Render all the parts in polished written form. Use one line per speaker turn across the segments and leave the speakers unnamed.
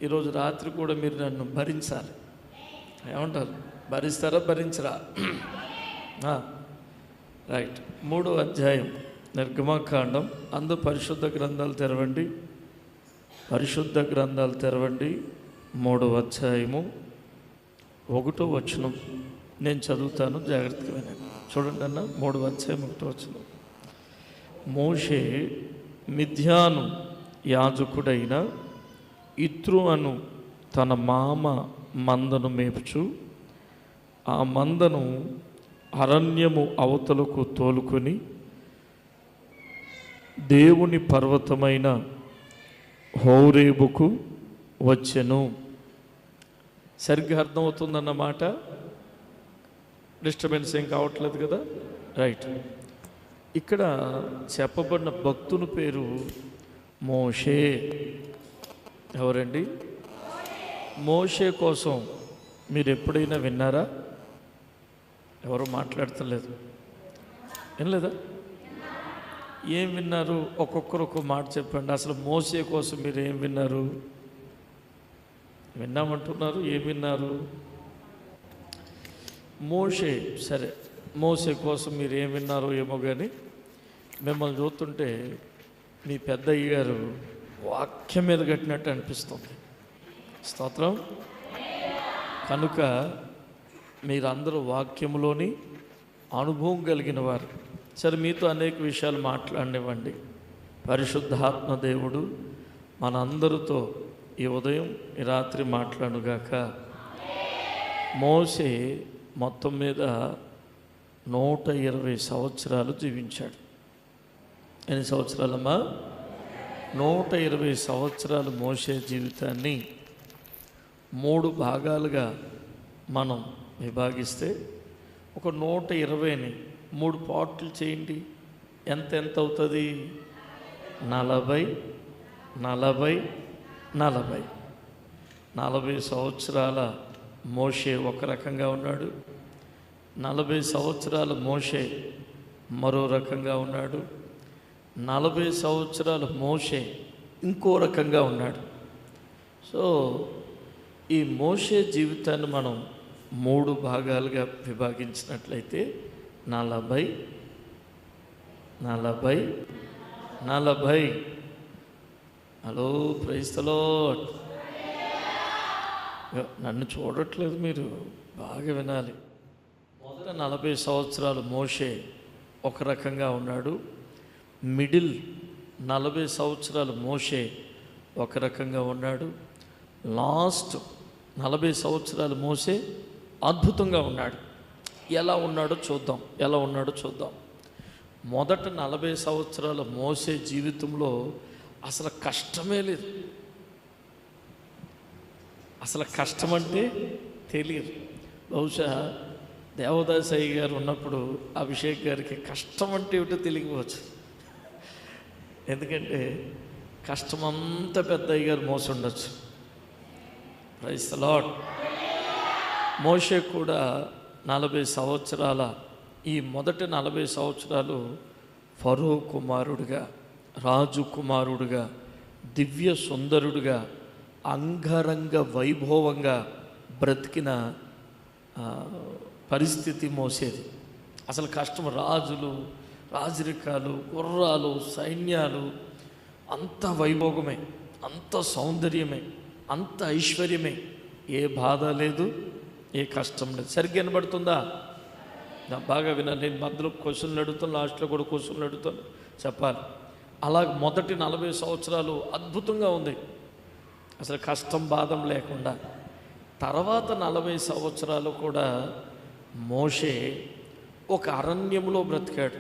ఈరోజు రాత్రి కూడా మీరు నన్ను భరించాలి. ఏమంటారు? భరిస్తారా, భరించరా? రైట్. 3వ అధ్యాయం నిర్గమకాండం. అందరూ పరిశుద్ధ గ్రంథాలు తెరవండి, పరిశుద్ధ గ్రంథాలు తెరవండి. 3వ అధ్యాయము 1వ వచనం నేను చదువుతాను, జాగ్రత్తగా వినండి. చూడండి అన్న, 3వ అధ్యాయం 1వ వచనం. మోషే మిద్యాను యాజకుడైన ఇత్రో అను తన మామ మందను మేపుచు ఆ మందను అరణ్యము అవతలకు తోలుకొని దేవుని పర్వతమైన హోరేబుకు వచ్చెను. సరిగ్గా అర్థమవుతుందన్నమాట. డిస్టర్బెన్స్ ఏం కావట్లేదు కదా? రైట్. ఇక్కడ చెప్పబడిన భక్తుని పేరు మోషే. ఎవరండి? మోషే కోసం మీరు ఎప్పుడైనా విన్నారా? ఎవరు మాట్లాడతలేదు, ఏం లేదా? ఏం విన్నారు? ఒక్కొక్కరు ఒక్కొక్క మాట చెప్పండి. అసలు మోషే కోసం మీరు ఏం విన్నారు? విన్నామంటున్నారు, ఏం విన్నారు? మోషే, సరే, మోషే కోసం మీరు ఏం విన్నారో ఏమో, కానీ మిమ్మల్ని చూస్తుంటే మీ పెద్దయ్య గారు వాక్యం మీద కట్టినట్టు అనిపిస్తుంది. స్తోత్రం. కనుక మీరందరూ వాక్యంలోని అనుభవం కలిగిన వారు. సరే, మీతో అనేక విషయాలు మాట్లాడనివ్వండి. పరిశుద్ధాత్మ దేవుడు మనందరితో ఈ ఉదయం ఈ రాత్రి మాట్లాడుగాక. మోషే మొత్తం మీద 120 సంవత్సరాలు జీవించాడు. ఎన్ని సంవత్సరాలమ్మా? 120 సంవత్సరాలు మోషే జీవితాన్ని 3 భాగాలుగా మనం విభాగిస్తే ఒక 120ని 3 పార్ట్లు చేయండి. ఎంత అవుతుంది? 40 40 40. 40 సంవత్సరాల మోషే ఒక రకంగా ఉన్నాడు, 40 సంవత్సరాల మోషే మరో రకంగా ఉన్నాడు, 40 సంవత్సరాల మోషే ఇంకో రకంగా ఉన్నాడు. సో ఈ మోషే జీవితాన్ని మనం 3 భాగాలుగా విభాగించినట్లయితే 40 40 40. Hello, praise the Lord. నన్ను చూడట్లేదు మీరు, బాగా వినాలి. మొదట 40 సంవత్సరాలు మోషే ఒక రకంగా ఉన్నాడు, మిడిల్ 40 సంవత్సరాలు మోషే ఒక రకంగా ఉన్నాడు, లాస్ట్ 40 సంవత్సరాలు మోషే అద్భుతంగా ఉన్నాడు. ఎలా ఉన్నాడో చూద్దాం. మొదట 40 సంవత్సరాల మోషే జీవితంలో అసలు కష్టమే లేదు. అసలు కష్టం అంటే తెలియదు. బహుశా దేవదాసయ్య గారు ఉన్నప్పుడు అభిషేక్ గారికి కష్టం అంటే ఏమిటో తెలియకపోవచ్చు. ఎందుకంటే కష్టమంతా పెద్ద అయ్య గారు మోసి ఉండొచ్చు. Praise the Lord. మోషే కూడా 40 సంవత్సరాల ఈ మొదటి 40 సంవత్సరాలు ఫరో కుమారుడిగా, రాజు కుమారుడిగా, దివ్య సుందరుడిగా, అంగరంగ వైభవంగా బ్రతికిన పరిస్థితి మోసేది. అసలు కష్టం. రాజులు, రాజరికాలు, గుర్రాలు, సైన్యాలు, అంత వైభోగమే, అంత సౌందర్యమే, అంత ఐశ్వర్యమే. ఏ బాధ లేదు, ఏ కష్టం లేదు. సరిగ్గా వినబడుతుందా? బాగా వినాలి. నేను మధ్యలో క్వశ్చన్లు అడుగుతాను, లాస్ట్లో కూడా క్వశ్చన్లు అడుగుతాను, చెప్పాలి. అలా మొదటి 40 సంవత్సరాలు అద్భుతంగా ఉంది, అసలు కష్టం బాధం లేకుండా. తర్వాత 40 సంవత్సరాలు కూడా మోషే ఒక అరణ్యంలో బ్రతికాడు,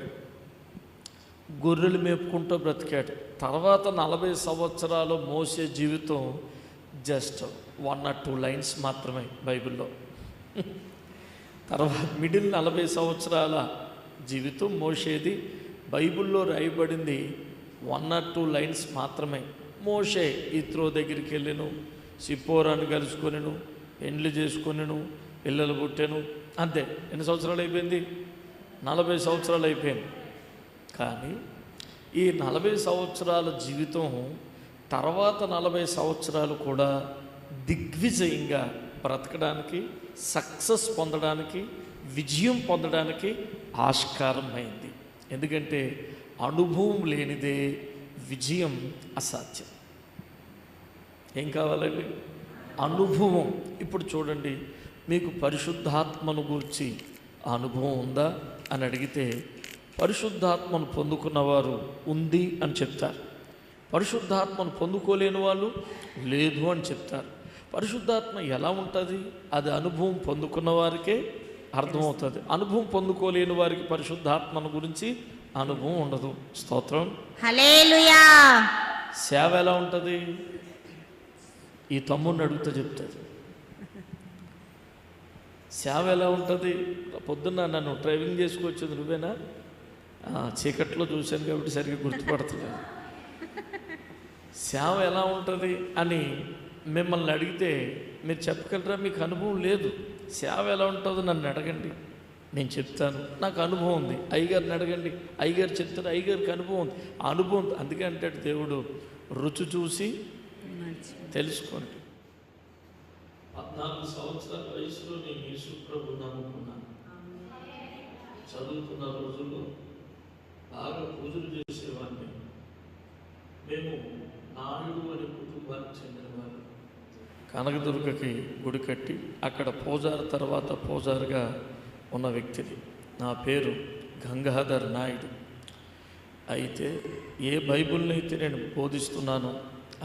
గొర్రెలు మేపుకుంటూ బ్రతికాడు. తర్వాత 40 సంవత్సరాలు మోషే జీవితం జస్ట్ 1 or 2 లైన్స్ మాత్రమే బైబిల్లో. తర్వాత మిడిల్ 40 సంవత్సరాల జీవితం మోషేది బైబిల్లో రాయబడింది 1 or 2 లైన్స్ మాత్రమే. మోషే ఇత్రో దగ్గరికి వెళ్ళాను, సిప్పోరాను కలుసుకొనిను, పెండ్లి చేసుకొనిను, పిల్లలు పుట్టాను, అంతే. ఎన్ని సంవత్సరాలు అయిపోయింది? 40 సంవత్సరాలు అయిపోయింది. కానీ ఈ 40 సంవత్సరాల జీవితం తర్వాత 40 సంవత్సరాలు కూడా దిగ్విజయంగా బ్రతకడానికి, సక్సెస్ పొందడానికి, విజయం పొందడానికి ఆస్కారమైంది. ఎందుకంటే అనుభవం లేనిదే విజయం అసాధ్యం. ఏం కావాలండి? అనుభవం. ఇప్పుడు చూడండి, మీకు పరిశుద్ధాత్మను గురించి అనుభవం ఉందా అని అడిగితే పరిశుద్ధాత్మను పొందుకున్నవారు ఉంది అని చెప్తారు. పరిశుద్ధాత్మను పొందుకోలేని వాళ్ళు లేదు అని చెప్తారు. పరిశుద్ధాత్మ ఎలా ఉంటుంది? అది అనుభవం పొందుకున్న వారికే అర్థమవుతుంది. అనుభవం పొందుకోలేని వారికి పరిశుద్ధాత్మను గురించి అనుభవం ఉండదు. స్తోత్రం,
హల్లెలూయా.
సేవ ఎలా ఉంటుంది? ఈ తమ్ముడిని అడుగుతా చెప్తుంది. సేవ ఎలా ఉంటుంది? పొద్దున్న నన్ను డ్రైవింగ్ చేసుకొచ్చింది నువ్వేనా? చీకట్లో చూశాను కాబట్టి సరిగ్గా గుర్తుపడతలేదు. సేవ ఎలా ఉంటుంది అని మిమ్మల్ని అడిగితే మీరు చెప్పగలరా? మీకు అనుభవం లేదు. సేవ ఎలా ఉంటుందో నన్ను అడగండి, నేను చెప్తాను. నాకు అనుభవం ఉంది. అయ్యగారిని అడగండి, అయ్యగారు చెప్తారు. అయ్యగారికి అనుభవం ఉంది. ఆ అనుభవం అందుకే అంటాడు దేవుడు, రుచి చూసి తెలుసుకోండి. 14 సంవత్సరాల వయసులో నేను యేసు ప్రభువుని నమ్ముకున్నాను. చదువుతున్న రోజుల్లో బాగా పూజలు చేసేవాడిని. మేము నాయుడు అనే కుటుంబానికి చెందినవారు. కనకదుర్గకి గుడి కట్టి అక్కడ పూజారి తర్వాత పూజారిగా ఉన్న వ్యక్తిని. నా పేరు గంగాధర్ నాయుడు. అయితే ఏ బైబిల్ని అయితే నేను బోధిస్తున్నానో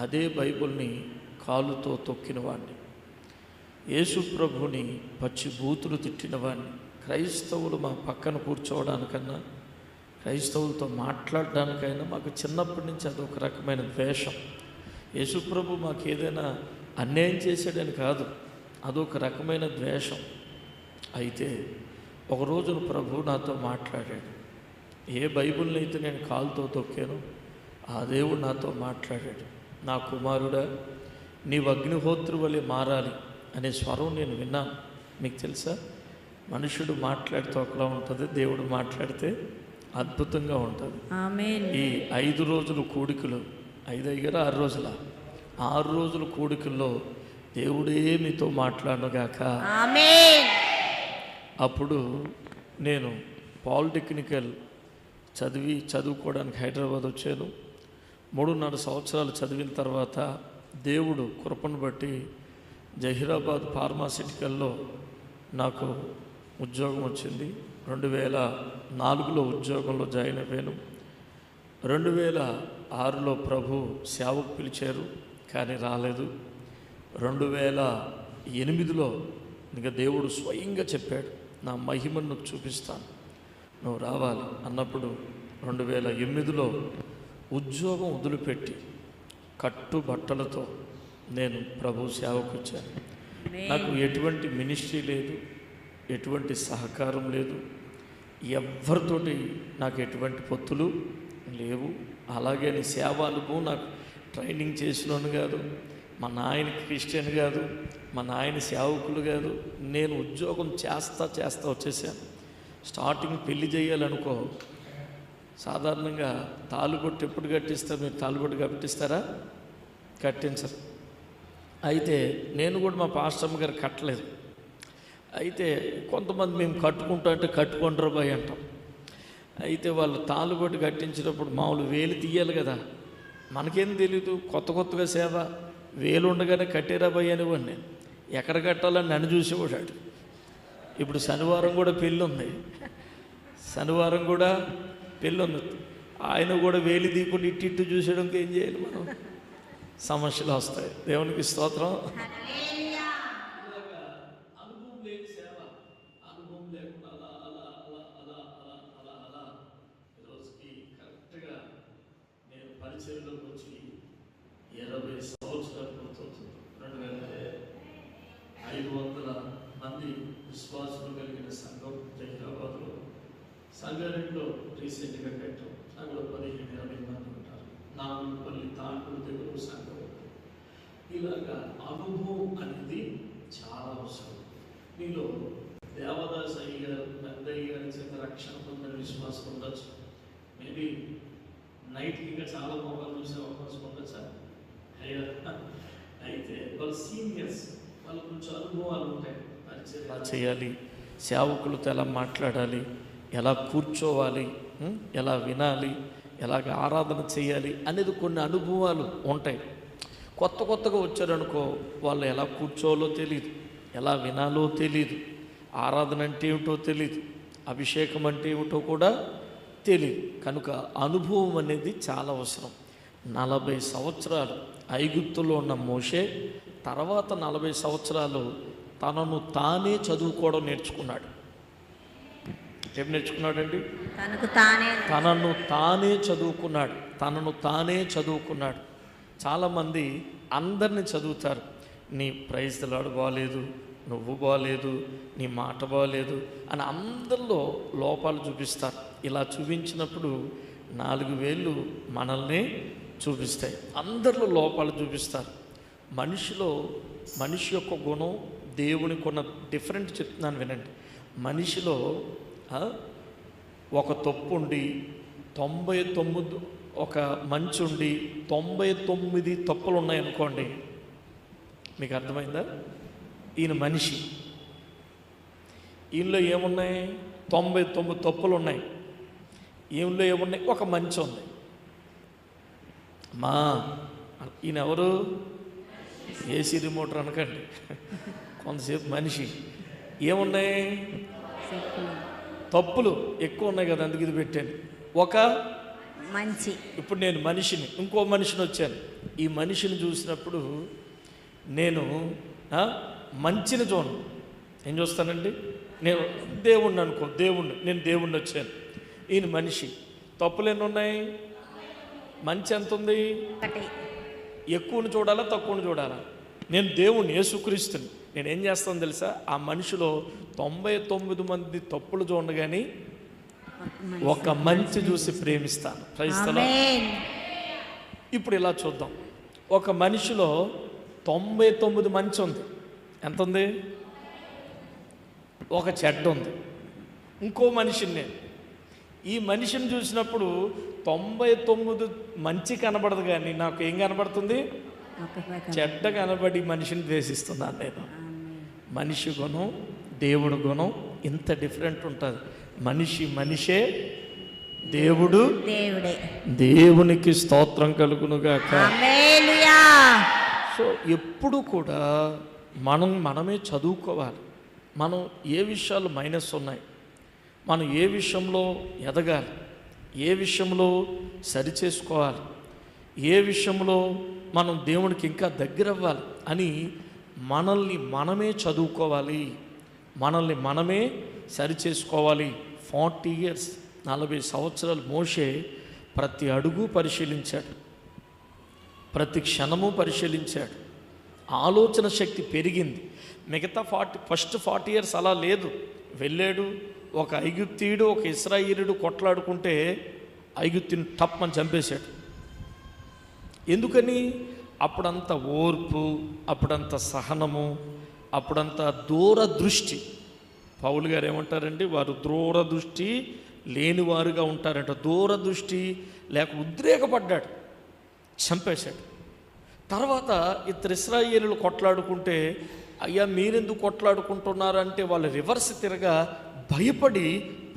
అదే బైబిల్ని కాలుతో తొక్కిన వాడిని, యేసు ప్రభుని పచ్చి బూతులు తిట్టిన వాడిని. క్రైస్తవులు మా పక్కన కూర్చోవడానికన్నా, క్రైస్తవులతో మాట్లాడడానికైనా మాకు చిన్నప్పటి నుంచి అదొక రకమైన ద్వేషం. యేసు ప్రభు మాకు ఏదైనా అన్యాయం చేశాడని కాదు, అదొక రకమైన ద్వేషం. అయితే ఒక రోజున ప్రభు నాతో మాట్లాడాడు. ఏ బైబిల్ని అయితే నేను కాలుతో తొక్కానో ఆ దేవుడు నాతో మాట్లాడాడు. నా కుమారుడా, నీవు అగ్నిహోత్రు వలె మారాలి అనే స్వరం నేను విన్నాను. మీకు తెలుసా, మనుషుడు మాట్లాడితే ఒకలా ఉంటుంది, దేవుడు మాట్లాడితే అద్భుతంగా ఉంటుంది.
ఆమేన్.
ఈ 5 రోజుల కూడికలు, 5 అయ్యారా 6 రోజుల 6 రోజుల కూడికల్లో దేవుడే మీతో మాట్లాడనుగాక.
ఆమేన్.
అప్పుడు నేను పాలిటెక్నికల్ చదువుకోవడానికి హైదరాబాద్ వచ్చాను. 3.5 సంవత్సరాలు చదివిన తర్వాత దేవుడు కృపను బట్టి జహీరాబాద్ ఫార్మాసిటికల్లో నాకు ఉద్యోగం వచ్చింది. 2004లో ఉద్యోగంలో జాయిన్ అయిపోయాను. 2006లో ప్రభు సేవకు పిలిచారు, కానీ రాలేదు. 2008లో ఇంకా దేవుడు స్వయంగా చెప్పాడు, నా మహిమను నువ్వు చూపిస్తాను, నువ్వు రావాలి అన్నప్పుడు 2008లో ఉద్యోగం వదిలిపెట్టి కట్టుబట్టలతో నేను ప్రభు సేవకు వచ్చాను. నాకు ఎటువంటి మినిస్ట్రీ లేదు, ఎటువంటి సహకారం లేదు, ఎవరితోటి నాకు ఎటువంటి పొత్తులు లేవు. అలాగే సేవ అనుభవం నాకు ట్రైనింగ్ చేసినోను కాదు, మా నాయన క్రిస్టియన్ కాదు, మా నాయన సేవకులు కాదు. నేను ఉద్యోగం చేస్తా వచ్చేసాను. స్టార్టింగ్ పెళ్లి చేయాలనుకో, సాధారణంగా తాళుబొట్టు ఎప్పుడు కట్టిస్తారు? మీరు తాళుబొట్టు కట్టిస్తారా? కట్టించరు. అయితే నేను కూడా మా పాస్టమ్మ గారు కట్టలేదు. అయితే కొంతమంది మేము కట్టుకుంటా అంటే కట్టుకుంటారు బాయ్ అంటాం. అయితే వాళ్ళు తాళుబొట్టు కట్టించినప్పుడు మామూలు వేలు తీయాలి కదా, మనకేం తెలీదు, కొత్తగా సేవ, వేలు ఉండగానే కట్టేరా బాయ్ అనేవాడిని. నేను ఎక్కడ కట్టాలని నన్ను చూసేవాడు. ఇప్పుడు శనివారం కూడా పెళ్ళి ఉంది, ఆయన కూడా వేలు తీయకుండా ఇట్టిట్టు చూసేయడానికి ఏం చేయాలి మనం? సమస్యలు వస్తాయి. దేవునికి స్తోత్రం. అనుభవం లేని సేవ, అనుభవం లేకుండా అలా ఈరోజుకి కరెక్ట్గా నేను పరిచయంలోకి వచ్చి 20 సంవత్సరాలు పూర్తవుతుంది. 2500 మంది విశ్వాసులు కలిగిన సంఘం జహీరాబాద్లో. సంగారెడ్డిలో రీసెంట్గా కట్టాం. అందులో 15-20 మంది ఉంటారు. నాగులపల్లి తాండూరు దగ్గర సంఘం. ఇలాగా అనుభవం అనేది చాలా అవసరం. మీలో దేవదాస్ అయ్య గారు, పెద్దయ్య గారి చేత రక్షణ పొందిన విశ్వాసం ఉండొచ్చు. మేబీ నైట్కి ఇంకా చాలా మొక్కలు చూసే అవకాశం ఉండొచ్చా? అయ్యా, అయితే వాళ్ళు సీనియర్ కొన్నిసార్లు కొంచెం అనుభవాలు ఉంటాయి. పరిచయం ఎలా చేయాలి, సేవకులతో ఎలా మాట్లాడాలి, ఎలా కూర్చోవాలి, ఎలా వినాలి, ఎలాగ ఆరాధన చేయాలి అనేది కొన్ని అనుభవాలు ఉంటాయి. కొత్తగా వచ్చారనుకో, వాళ్ళు ఎలా కూర్చోవాలో తెలియదు, ఎలా వినాలో తెలియదు, ఆరాధన అంటే ఏమిటో తెలియదు, అభిషేకం అంటే ఏమిటో కూడా తెలియదు. కనుక అనుభవం అనేది చాలా అవసరం. 40 సంవత్సరాలు ఐగుప్తులో ఉన్న మోషే తర్వాత 40 సంవత్సరాలు తనను తానే చదువుకోవడం నేర్చుకున్నాడు. ఏం నేర్చుకున్నాడండి? తనను తానే చదువుకున్నాడు. చాలామంది అందరినీ చదువుతారు. నీ ప్రైజ్ లాడు బాగాలేదు, నువ్వు బాగాలేదు, నీ మాట బాగాలేదు అని అందరిలో లోపాలు చూపిస్తారు. ఇలా చూపించినప్పుడు 4 వేళ్ళు మనల్ని చూపిస్తాయి. అందరిలో లోపాలు చూపిస్తారు. మనిషి యొక్క గుణం దేవునికి ఉన్న డిఫరెంట్ చెప్తున్నాను వినండి. మనిషిలో ఒక తప్పు ఉండి 99 ఒక మంచి ఉండి 99 తప్పులు ఉన్నాయనుకోండి, మీకు అర్థమైందా? ఈయన మనిషి, ఈయనలో ఏమున్నాయి? 99 తప్పులు ఉన్నాయి. ఈయనలో ఏమున్నాయి? ఒక మంచి ఉంది. ఈయన ఎవరు? ఏసీ రిమోటర్ అనకండి, కొంతసేపు మనిషి. ఏమున్నాయి? తప్పులు ఎక్కువ ఉన్నాయి కదా, అందుకు ఇది పెట్టాను. ఒక మంచి. ఇప్పుడు నేను మనిషిని, ఇంకో మనిషిని వచ్చాను. ఈ మనిషిని చూసినప్పుడు నేను మంచిని చూడను. ఏం చూస్తానండి? నేను దేవుణ్ణి అనుకో, నేను దేవుణ్ణి వచ్చాను. ఈయన మనిషి. తప్పులు ఎన్ని ఉన్నాయి? మంచి ఎంత ఉంది? ఎక్కువని చూడాలా, తక్కువని చూడాలా? నేను దేవుణ్ణి, యేసుక్రీస్తుని. నేను ఏం చేస్తాను తెలుసా? ఆ మనిషిలో 99 మంది తప్పులు చూడండి కానీ ఒక మంచి చూసి ప్రేమిస్తాను. క్రైస్తవులు ఇప్పుడు ఇలా చూద్దాం. ఒక మనిషిలో 99 మంచి ఉంది. ఎంత ఉంది? ఒక చెడ్డ ఉంది. ఇంకో మనిషిని, ఈ మనిషిని చూసినప్పుడు 99 మంచి కనబడదు కానీ నాకు ఏం కనబడుతుంది? చెడ్డ కనబడి మనిషిని ద్వేషిస్తున్నాను నేను. మనిషి గుణం, దేవుడు గుణం ఇంత డిఫరెంట్ ఉంటుంది. మనిషే, దేవుడు దేవుడే. దేవునికి స్తోత్రం కలుగునుగాక. సో ఎప్పుడు కూడా మనమే చదువుకోవాలి. మనం ఏ విషయాలు మైనస్ ఉన్నాయి, మనం ఏ విషయంలో ఎదగాలి, ఏ విషయంలో సరిచేసుకోవాలి, ఏ విషయంలో మనం దేవునికి ఇంకా దగ్గర అవ్వాలి అని మనల్ని మనమే చదువుకోవాలి, మనల్ని మనమే సరిచేసుకోవాలి. 40 years 40 సంవత్సరాలు మోషే ప్రతి అడుగు పరిశీలించాడు, ప్రతి క్షణము పరిశీలించాడు. ఆలోచన శక్తి పెరిగింది. మిగతా ఫస్ట్ 40 years అలా లేదు. వెళ్ళాడు, ఒక ఐగుప్తీయుడు ఒక ఇశ్రాయేలీయుడు కొట్లాడుకుంటే ఐగుప్తిని టప్పని చంపేశాడు. ఎందుకని? అప్పుడంత ఓర్పు, అప్పుడంత సహనము, అప్పుడంత దూరదృష్టి. పౌలు గారు ఏమంటారండి? వారు దూరదృష్టి లేనివారుగా ఉంటారంట. దూరదృష్టి లేక ఉద్రేకపడ్డాడు, చంపేశాడు. తర్వాత ఇద్దరు ఇశ్రాయేలీయులు కొట్లాడుకుంటే, అయ్యా మీరెందుకు కొట్లాడుకుంటున్నారంటే వాళ్ళు రివర్స్ తిరగా భయపడి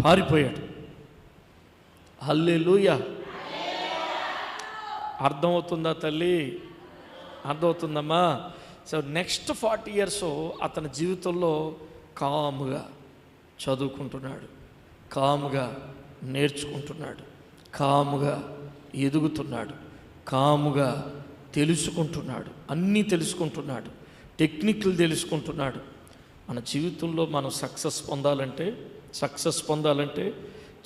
పారిపోయాడు. హల్లెలూయా. అర్థమవుతుందా తల్లి? అర్థమవుతుందమ్మా? సో నెక్స్ట్ 40 years అతని జీవితంలో కాముగా చదువుకుంటున్నాడు, కాముగా నేర్చుకుంటున్నాడు, కాముగా ఎదుగుతున్నాడు, కాముగా తెలుసుకుంటున్నాడు, అన్నీ తెలుసుకుంటున్నాడు, టెక్నిక్లు తెలుసుకుంటున్నాడు. మన జీవితంలో మనం సక్సెస్ పొందాలంటే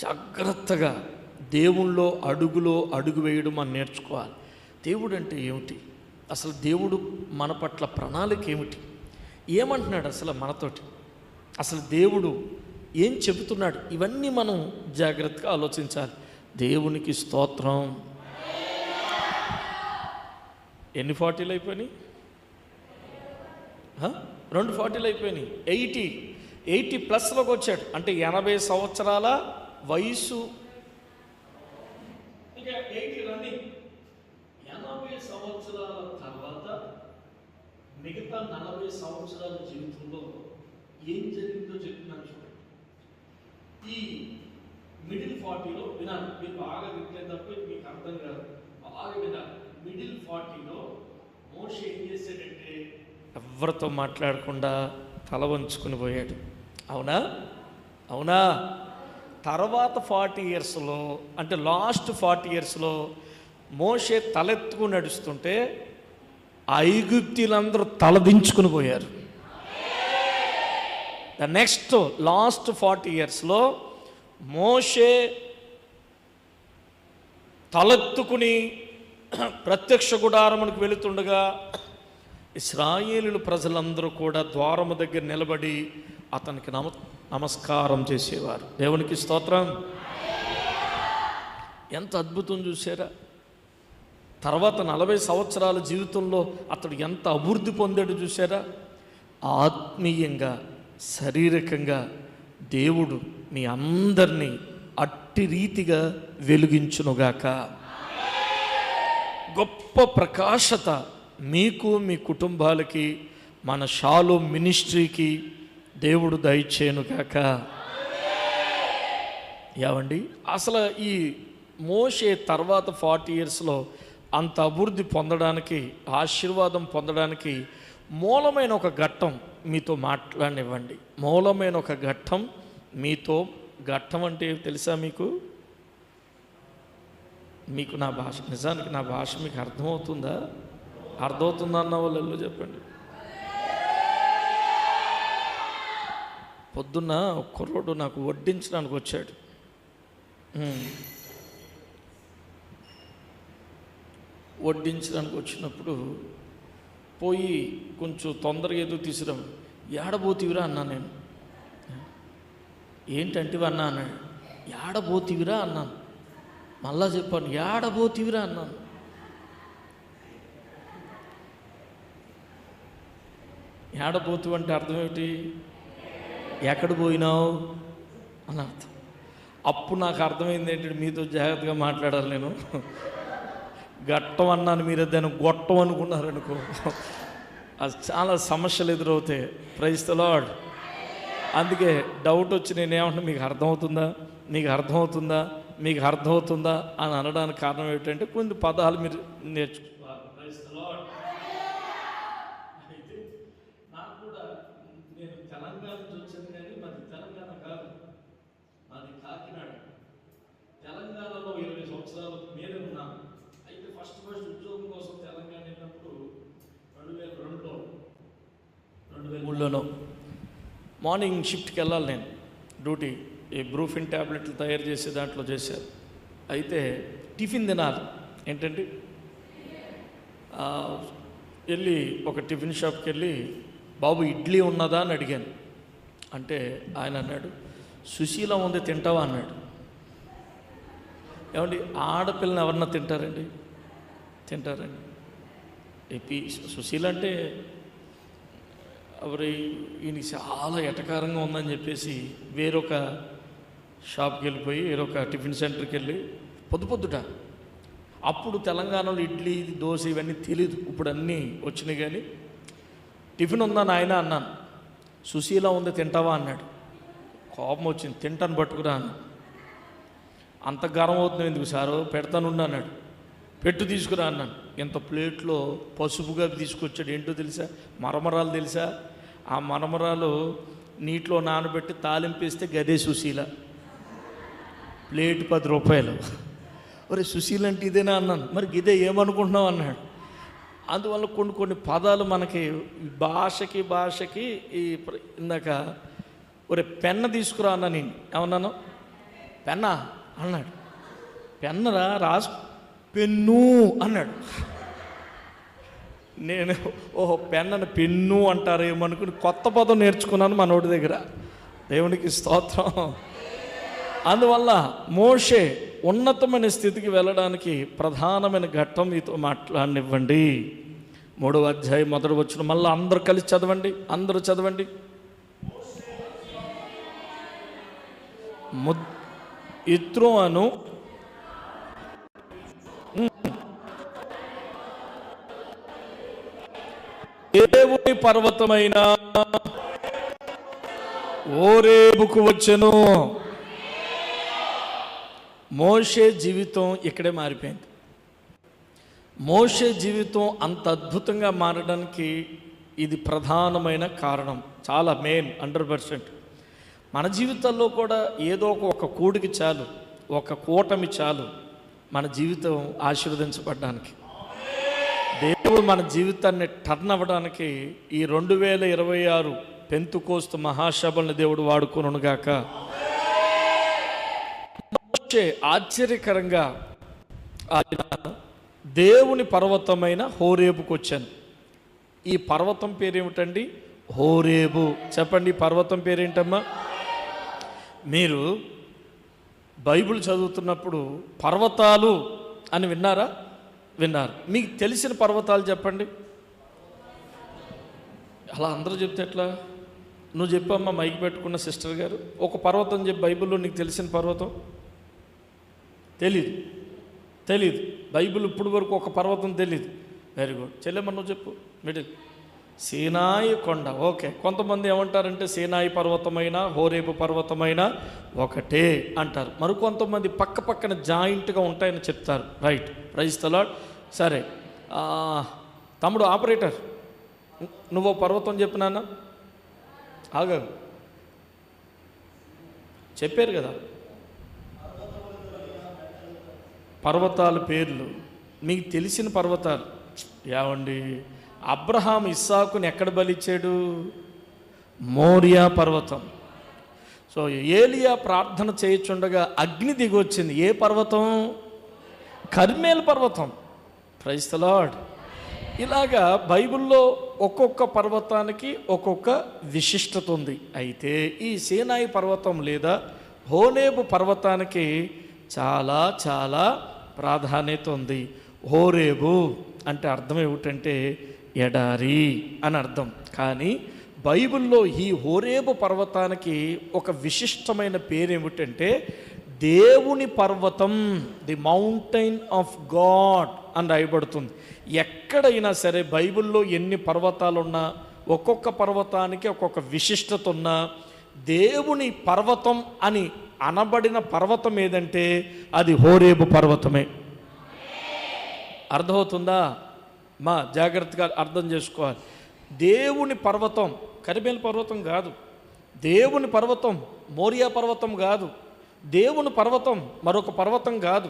జాగ్రత్తగా దేవుళ్ళో అడుగు వేయడం మనం నేర్చుకోవాలి. దేవుడు అంటే ఏమిటి? అసలు దేవుడు మన పట్ల ప్రణాళిక ఏమిటి? ఏమంటున్నాడు అసలు మనతోటి? అసలు దేవుడు ఏం చెబుతున్నాడు? ఇవన్నీ మనం జాగ్రత్తగా ఆలోచించాలి. దేవునికి స్తోత్రం. ఎన్ని 40 అయిపోయినాయి? 2 40 అయిపోయినాయి. 80+ వచ్చాడు. అంటే 80 సంవత్సరాల వయసు. ఇంకా 80 రన్నింగ్. 80 సంవత్సరాల తర్వాత మిగతా 40 సంవత్సరాల జీవితంలో ఏం జరిగిందో చెప్తున్నాను చూడండి. ఈ మిడిల్ 40లో వినాలి, మీరు బాగా వింటే తప్ప మీకు అర్థం కాదు, బాగా వినాలి. మిడిల్ 40లో మోషే ఏం చేశాడంటే ఎవరితో మాట్లాడకుండా తల వంచుకుని పోయాడు. అవునా అవునా? తర్వాత 40 ఇయర్స్లో, అంటే లాస్ట్ 40 ఇయర్స్లో మోషే తలెత్తుకుని నడుస్తుంటే ఐగుప్తీలందరూ తలదించుకుని పోయారు. ద నెక్స్ట్ లాస్ట్ 40 ఇయర్స్లో మోషే తలెత్తుకుని ప్రత్యక్ష గుడారమునికి వెళుతుండగా ఇశ్రాయేలు ప్రజలందరూ కూడా ద్వారము దగ్గర నిలబడి అతనికి నమస్కారం చేసేవారు. దేవునికి స్తోత్రం. ఎంత అద్భుతం చూసారా? తర్వాత 40 సంవత్సరాల జీవితంలో అతడు ఎంత అభివృద్ధి పొందాడు చూసారా? ఆత్మీయంగా, శారీరకంగా దేవుడు మీ అందరినీ అట్టి రీతిగా వెలిగించునుగాక. గొప్ప ప్రకాశత మీకు, మీ కుటుంబాలకి, మన షాలోమ్ మినిస్ట్రీకి దేవుడు దయచేయునుగాక. ఏవండి, అసలు ఈ మోషే తర్వాత 40 ఇయర్స్లో అంత అభివృద్ధి పొందడానికి, ఆశీర్వాదం పొందడానికి మూలమైన ఒక ఘట్టం మీతో మాట్లాడనివ్వండి. మూలమైన ఒక ఘట్టం మీతో. ఘట్టం అంటే తెలుసా మీకు? మీకు నా భాష, నిజానికి నా భాష మీకు అర్థమవుతుందా? అర్థమవుతుందా అన్న వాళ్ళు చెప్పండి. పొద్దున్న ఒక కుర్రోడు నాకు వడ్డించడానికి వచ్చాడు. వడ్డించడానికి వచ్చినప్పుడు పోయి కొంచెం తొందరగా ఏదో తీసుకురా, ఏడబోతివిరా అన్నా. నేను ఏంటంటివి అన్నా అన్నాడు. ఏడబోతివిరా అన్నాను. మళ్ళా చెప్పాను, ఏడబోతివిరా అన్నాను. ఏడబోతివి అంటే అర్థం ఏమిటి? ఎక్కడ పోయినావు అని అర్థం. అప్పుడు నాకు అర్థమైంది ఏంటంటే మీతో జాగ్రత్తగా మాట్లాడాలి నేను. గట్టం అన్నాను, మీరు దాన్ని గొట్టం అనుకున్నారనుకో, అది చాలా సమస్యలు ఎదురవుతాయి. Praise the Lord. అందుకే డౌట్ వచ్చి నేనేమంటున్నా, మీకు అర్థమవుతుందా, మీకు అర్థమవుతుందా, మీకు అర్థమవుతుందా అని అనడానికి కారణం ఏమిటంటే కొన్ని పదాలు మీరు నేర్చుకోవాలి. Praise the Lord. అయితే నాకు కూడా, నేను తెలంగాణ నుంచి వచ్చాను కానీ మాది తెలంగాణ కాదు, మాది కాకినాడ. తెలంగాణలో 20 సంవత్సరాల మీద ఉన్నాను. అయితే ఫస్ట్ ఉద్యోగం కోసం తెలంగాణ వెళ్ళినప్పుడు 2002లోనో మార్నింగ్ షిఫ్ట్కి వెళ్ళాలి నేను. డ్యూటీ ఈ బ్రూఫిన్ ట్యాబ్లెట్లు తయారు చేసే దాంట్లో చేశారు. అయితే టిఫిన్ తినాలి. ఏంటంటే వెళ్ళి ఒక టిఫిన్ షాప్కి వెళ్ళి, బాబు ఇడ్లీ ఉన్నదా అని అడిగాను. అంటే ఆయన అన్నాడు, సుశీల ఉంది తింటావా అన్నాడు. ఏమండి, ఆడపిల్లని ఎవరన్నా తింటారండి? సుశీల అంటే ఈయనకి చాలా ఎటకారంగా ఉందని చెప్పేసి వేరొక షాప్కి వెళ్ళిపోయి, వేరొక టిఫిన్ సెంటర్కి వెళ్ళి పొద్దుట, అప్పుడు తెలంగాణలో ఇడ్లీ, దోశ ఇవన్నీ తెలీదు, ఇప్పుడు అన్నీ వచ్చినాయి. కానీ టిఫిన్ ఉందా నాయన అన్నాను. సుశీల ఉంది తింటావా అన్నాడు. కోపం వచ్చింది. తింటాను పట్టుకురా అన్నాను. అంత గరం అవుతుంది ఎందుకు సారు, పెడతానుండి అన్నాడు. పెట్టు తీసుకురా అన్నాను. ఇంత ప్లేట్లో పసుపుగా తీసుకొచ్చాడు. ఏంటో తెలుసా? మరమరాలు తెలుసా? ఆ మరమరాలు నీటిలో నానబెట్టి తాలింపేస్తే గదే సుశీల. ప్లేట్ 10 రూపాయలు. ఒరే సుశీల అంటే ఇదేనా అన్నాను. మరి ఇదే ఏమనుకుంటున్నావు అన్నాడు. అందువల్ల కొన్ని పదాలు మనకి భాషకి ఈ ఇందాక ఒరే పెన్న తీసుకురా అన్నా. నేను ఏమన్నాను? పెన్నా అన్నాడు. పెన్నరా రాసు, పెన్ను అన్నాడు. నేను ఓహో పెన్నను పెన్ను అంటారేమనుకుని కొత్త పదం నేర్చుకున్నాను మనోడి దగ్గర. దేవునికి స్తోత్రం. అందువల్ల మోషే ఉన్నతమైన స్థితికి వెళ్ళడానికి ప్రధానమైన ఘట్టం మీతో మాట్లాడనివ్వండి. 3వ అధ్యాయం 1వ వచనం మళ్ళీ అందరూ కలిసి చదవండి. అందరూ చదవండి. ఇత్రో అను దేవుని పర్వతమైన హోరేబుకు వచ్చెను. మోషే జీవితం ఇక్కడే మారిపోయింది. మోషే జీవితం అంత అద్భుతంగా మారడానికి ఇది ప్రధానమైన కారణం. చాలా మెయిన్ 100%. మన జీవితాల్లో కూడా ఏదో ఒక కూడికి చాలు, ఒక కూటమి చాలు మన జీవితం ఆశీర్వదించబడడానికి. దేవుడు మన జీవితాన్ని టర్న్ అవ్వడానికి ఈ 2026 పెంతుకోస్తు మహాసభలను దేవుడు వాడుకొనుగాక. ఆశ్చర్యకరంగా ఆయన దేవుని పర్వతమైన హోరేబుకు వచ్చాను. ఈ పర్వతం పేరేమిటండి? హోరేబు. చెప్పండి, ఈ పర్వతం పేరేంటమ్మా? మీరు బైబిల్ చదువుతున్నప్పుడు పర్వతాలు అని విన్నారా? విన్నారు. మీకు తెలిసిన పర్వతాలు చెప్పండి. అలా అందరూ చెప్తే ఎట్లా? నువ్వు చెప్పమ్మా, మైక్ పెట్టుకున్న సిస్టర్ గారు, ఒక పర్వతం చెప్పి బైబిల్లో నీకు తెలిసిన పర్వతం. తెలీదు. బైబిల్ ఇప్పుడు వరకు ఒక పర్వతం తెలీదు. Very good. చెల్లెమ్మ నువ్వు చెప్పు. మిడిల్ సీనాయి కొండ. ఓకే. కొంతమంది ఏమంటారంటే సీనాయి పర్వతమైన హోరేబు పర్వతమైన ఒకటే అంటారు. మరికొంతమంది పక్క పక్కన జాయింట్గా ఉంటాయని చెప్తారు. Right, praise the Lord. సరే, తమ్ముడు ఆపరేటర్, నువ్వు పర్వతం చెప్పినానా? ఆగా, చెప్పారు కదా పర్వతాల పేర్లు, మీకు తెలిసిన పర్వతాలు. ఏమండి, అబ్రహాం ఇస్సాకుని ఎక్కడ బలిచ్చాడు? మోరియా పర్వతం. సో ఏలియా ప్రార్థన చేయుచుండగా అగ్ని దిగి వచ్చింది. ఏ పర్వతం? కర్మేల్ పర్వతం. Praise the Lord. ఇలాగా బైబిల్లో ఒక్కొక్క పర్వతానికి ఒక్కొక్క విశిష్టత ఉంది. అయితే ఈ సీనాయి పర్వతం లేదా హోరేబు పర్వతానికి చాలా చాలా ప్రాధాన్యత ఉంది. హోరేబు అంటే అర్థం ఏమిటంటే ఎడారి అని అర్థం. కానీ బైబిల్లో ఈ హోరేబు పర్వతానికి ఒక విశిష్టమైన పేరు ఏమిటంటే దేవుని పర్వతం, ది మౌంటైన్ ఆఫ్ గాడ్ అని రాయబడుతుంది. ఎక్కడైనా సరే బైబిల్లో ఎన్ని పర్వతాలున్నా ఒక్కొక్క పర్వతానికి ఒక్కొక్క విశిష్టత ఉన్నా దేవుని పర్వతం అని అనబడిన పర్వతం ఏదంటే అది హోరేబు పర్వతమే. అర్థమవుతుందా? మా జాగ్రత్తగా అర్థం చేసుకోవాలి. దేవుని పర్వతం కరిమేల్ పర్వతం కాదు, దేవుని పర్వతం మోరియా పర్వతం కాదు, దేవుని పర్వతం మరొక పర్వతం కాదు.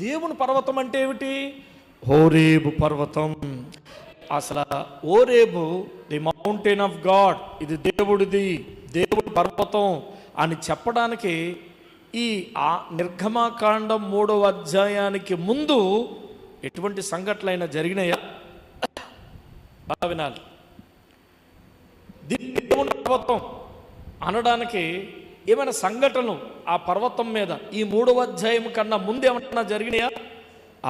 దేవుని పర్వతం అంటే ఏమిటి? హోరేబు పర్వతం. అసలు Horeb the mountain of God, ఇది దేవుడిది, దేవుడి పర్వతం అని చెప్పడానికి ఈ నిర్గమాకాండం 3వ అధ్యాయానికి ముందు ఎటువంటి సంఘటనలైనా జరిగినాయా? బాగా వినాలి. దేవుని పర్వతం అనడానికి ఏమైనా సంఘటనలు ఆ పర్వతం మీద ఈ 3వ అధ్యాయం కన్నా ముందు ఏమన్నా జరిగినాయా?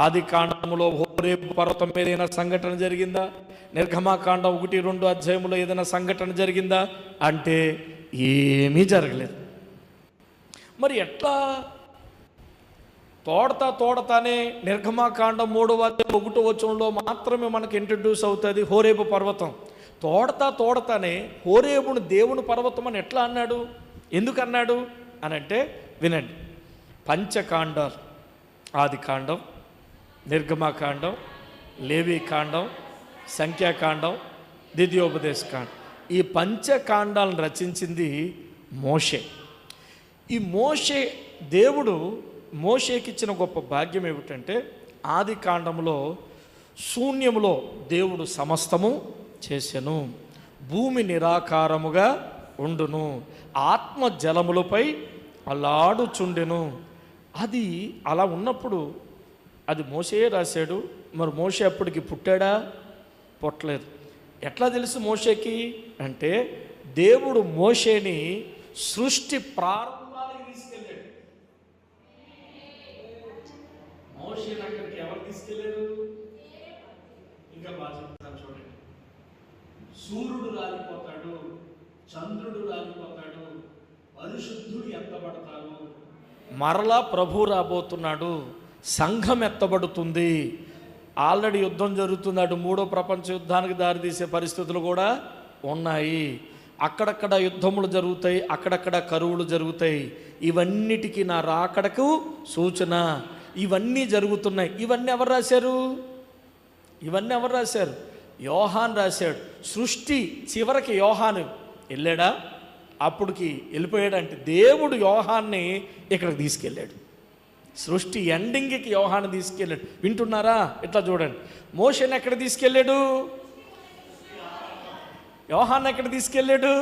ఆది కాండములో హోరేబు పర్వతం మీద ఏదైనా సంఘటన జరిగిందా? నిర్గమాకాండం 1-2 అధ్యాయంలో ఏదైనా సంఘటన జరిగిందా అంటే ఏమీ జరగలేదు. మరి ఎట్లా? తోడతానే నిర్గమాకాండం 3వ అధ్యాయం 1వ వచనంలో మాత్రమే మనకు ఇంట్రడ్యూస్ అవుతుంది హోరేబు పర్వతం. తోడతానే హోరేబును దేవుని పర్వతం అని ఎట్లా అన్నాడు? ఎందుకు అన్నాడు అని అంటే వినండి. పంచకాండాలు, ఆది కాండం, నిర్గమాకాండం, లేవీకాండం, సంఖ్యాకాండం, ద్వితీయోపదేశకాండం, ఈ పంచకాండాలను రచించింది మోషే. ఈ దేవుడు మోషేకి ఇచ్చిన గొప్ప భాగ్యం ఏమిటంటే ఆది కాండంలో శూన్యములో దేవుడు సమస్తము చేసెను, భూమి నిరాకారముగా ఉండును, ఆత్మ జలములపై అలాడుచుండెను. అది అలా ఉన్నప్పుడు అది మోషే రాశాడు. మరి మోషే అప్పటికి పుట్టాడా? పుట్టలేదు. ఎట్లా తెలుసు మోషేకి అంటే దేవుడు మోషేని సృష్టి ప్రారంభానికి తీసుకెళ్ళాడు. మోషేని అక్కడికి ఎవరు తీసుకెళ్ళారు? ఇంకా బాగా చెప్తాను చూడండి. సూర్యుడు రాలిపోతాడు, చంద్రుడు రాలిపోతాడు, పరిశుద్ధుడు ఎత్తబడతారు, మరలా ప్రభు రాబోతున్నాడు, సంఘం ఎత్తబడుతుంది, ఆల్రెడీ యుద్ధం జరుగుతుంది. అటు మూడో ప్రపంచ యుద్ధానికి దారితీసే పరిస్థితులు కూడా ఉన్నాయి. అక్కడక్కడ యుద్ధములు జరుగుతాయి, అక్కడక్కడ కరువులు జరుగుతాయి. ఇవన్నిటికీ నా రాకడకు సూచన. ఇవన్నీ జరుగుతున్నాయి. ఇవన్నీ ఎవరు రాశారు? యోహాన్ రాశాడు. సృష్టి చివరికి యోహాను వెళ్ళాడా? అప్పటికి వెళ్ళిపోయాడంటే దేవుడు యోహాన్ని ఇక్కడికి తీసుకెళ్ళాడు. సృష్టి ఎండింగ్కి యోహాన్ని తీసుకెళ్ళాడు. వింటున్నారా? ఇట్లా చూడండి, మోషేని ఎక్కడ తీసుకెళ్ళాడు? యోహాన్ని ఎక్కడ తీసుకెళ్ళాడు?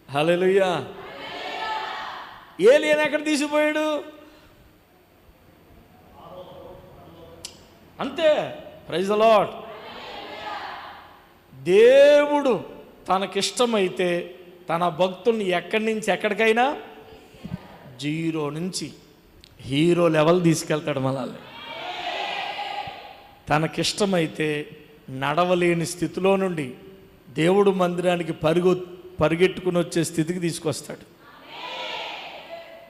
హల్లెలూయా. ఏలియాని ఎక్కడ తీసిపోయాడు? అంతే. Praise the Lord. దేవుడు తనకిష్టమైతే తన భక్తుల్ని ఎక్కడి నుంచి ఎక్కడికైనా జీరో నుంచి హీరో లెవెల్ తీసుకెళ్తాడు మనల్ని. తనకిష్టమైతే నడవలేని స్థితిలో నుండి దేవుడు మందిరానికి పరిగెట్టుకుని వచ్చే స్థితికి తీసుకొస్తాడు.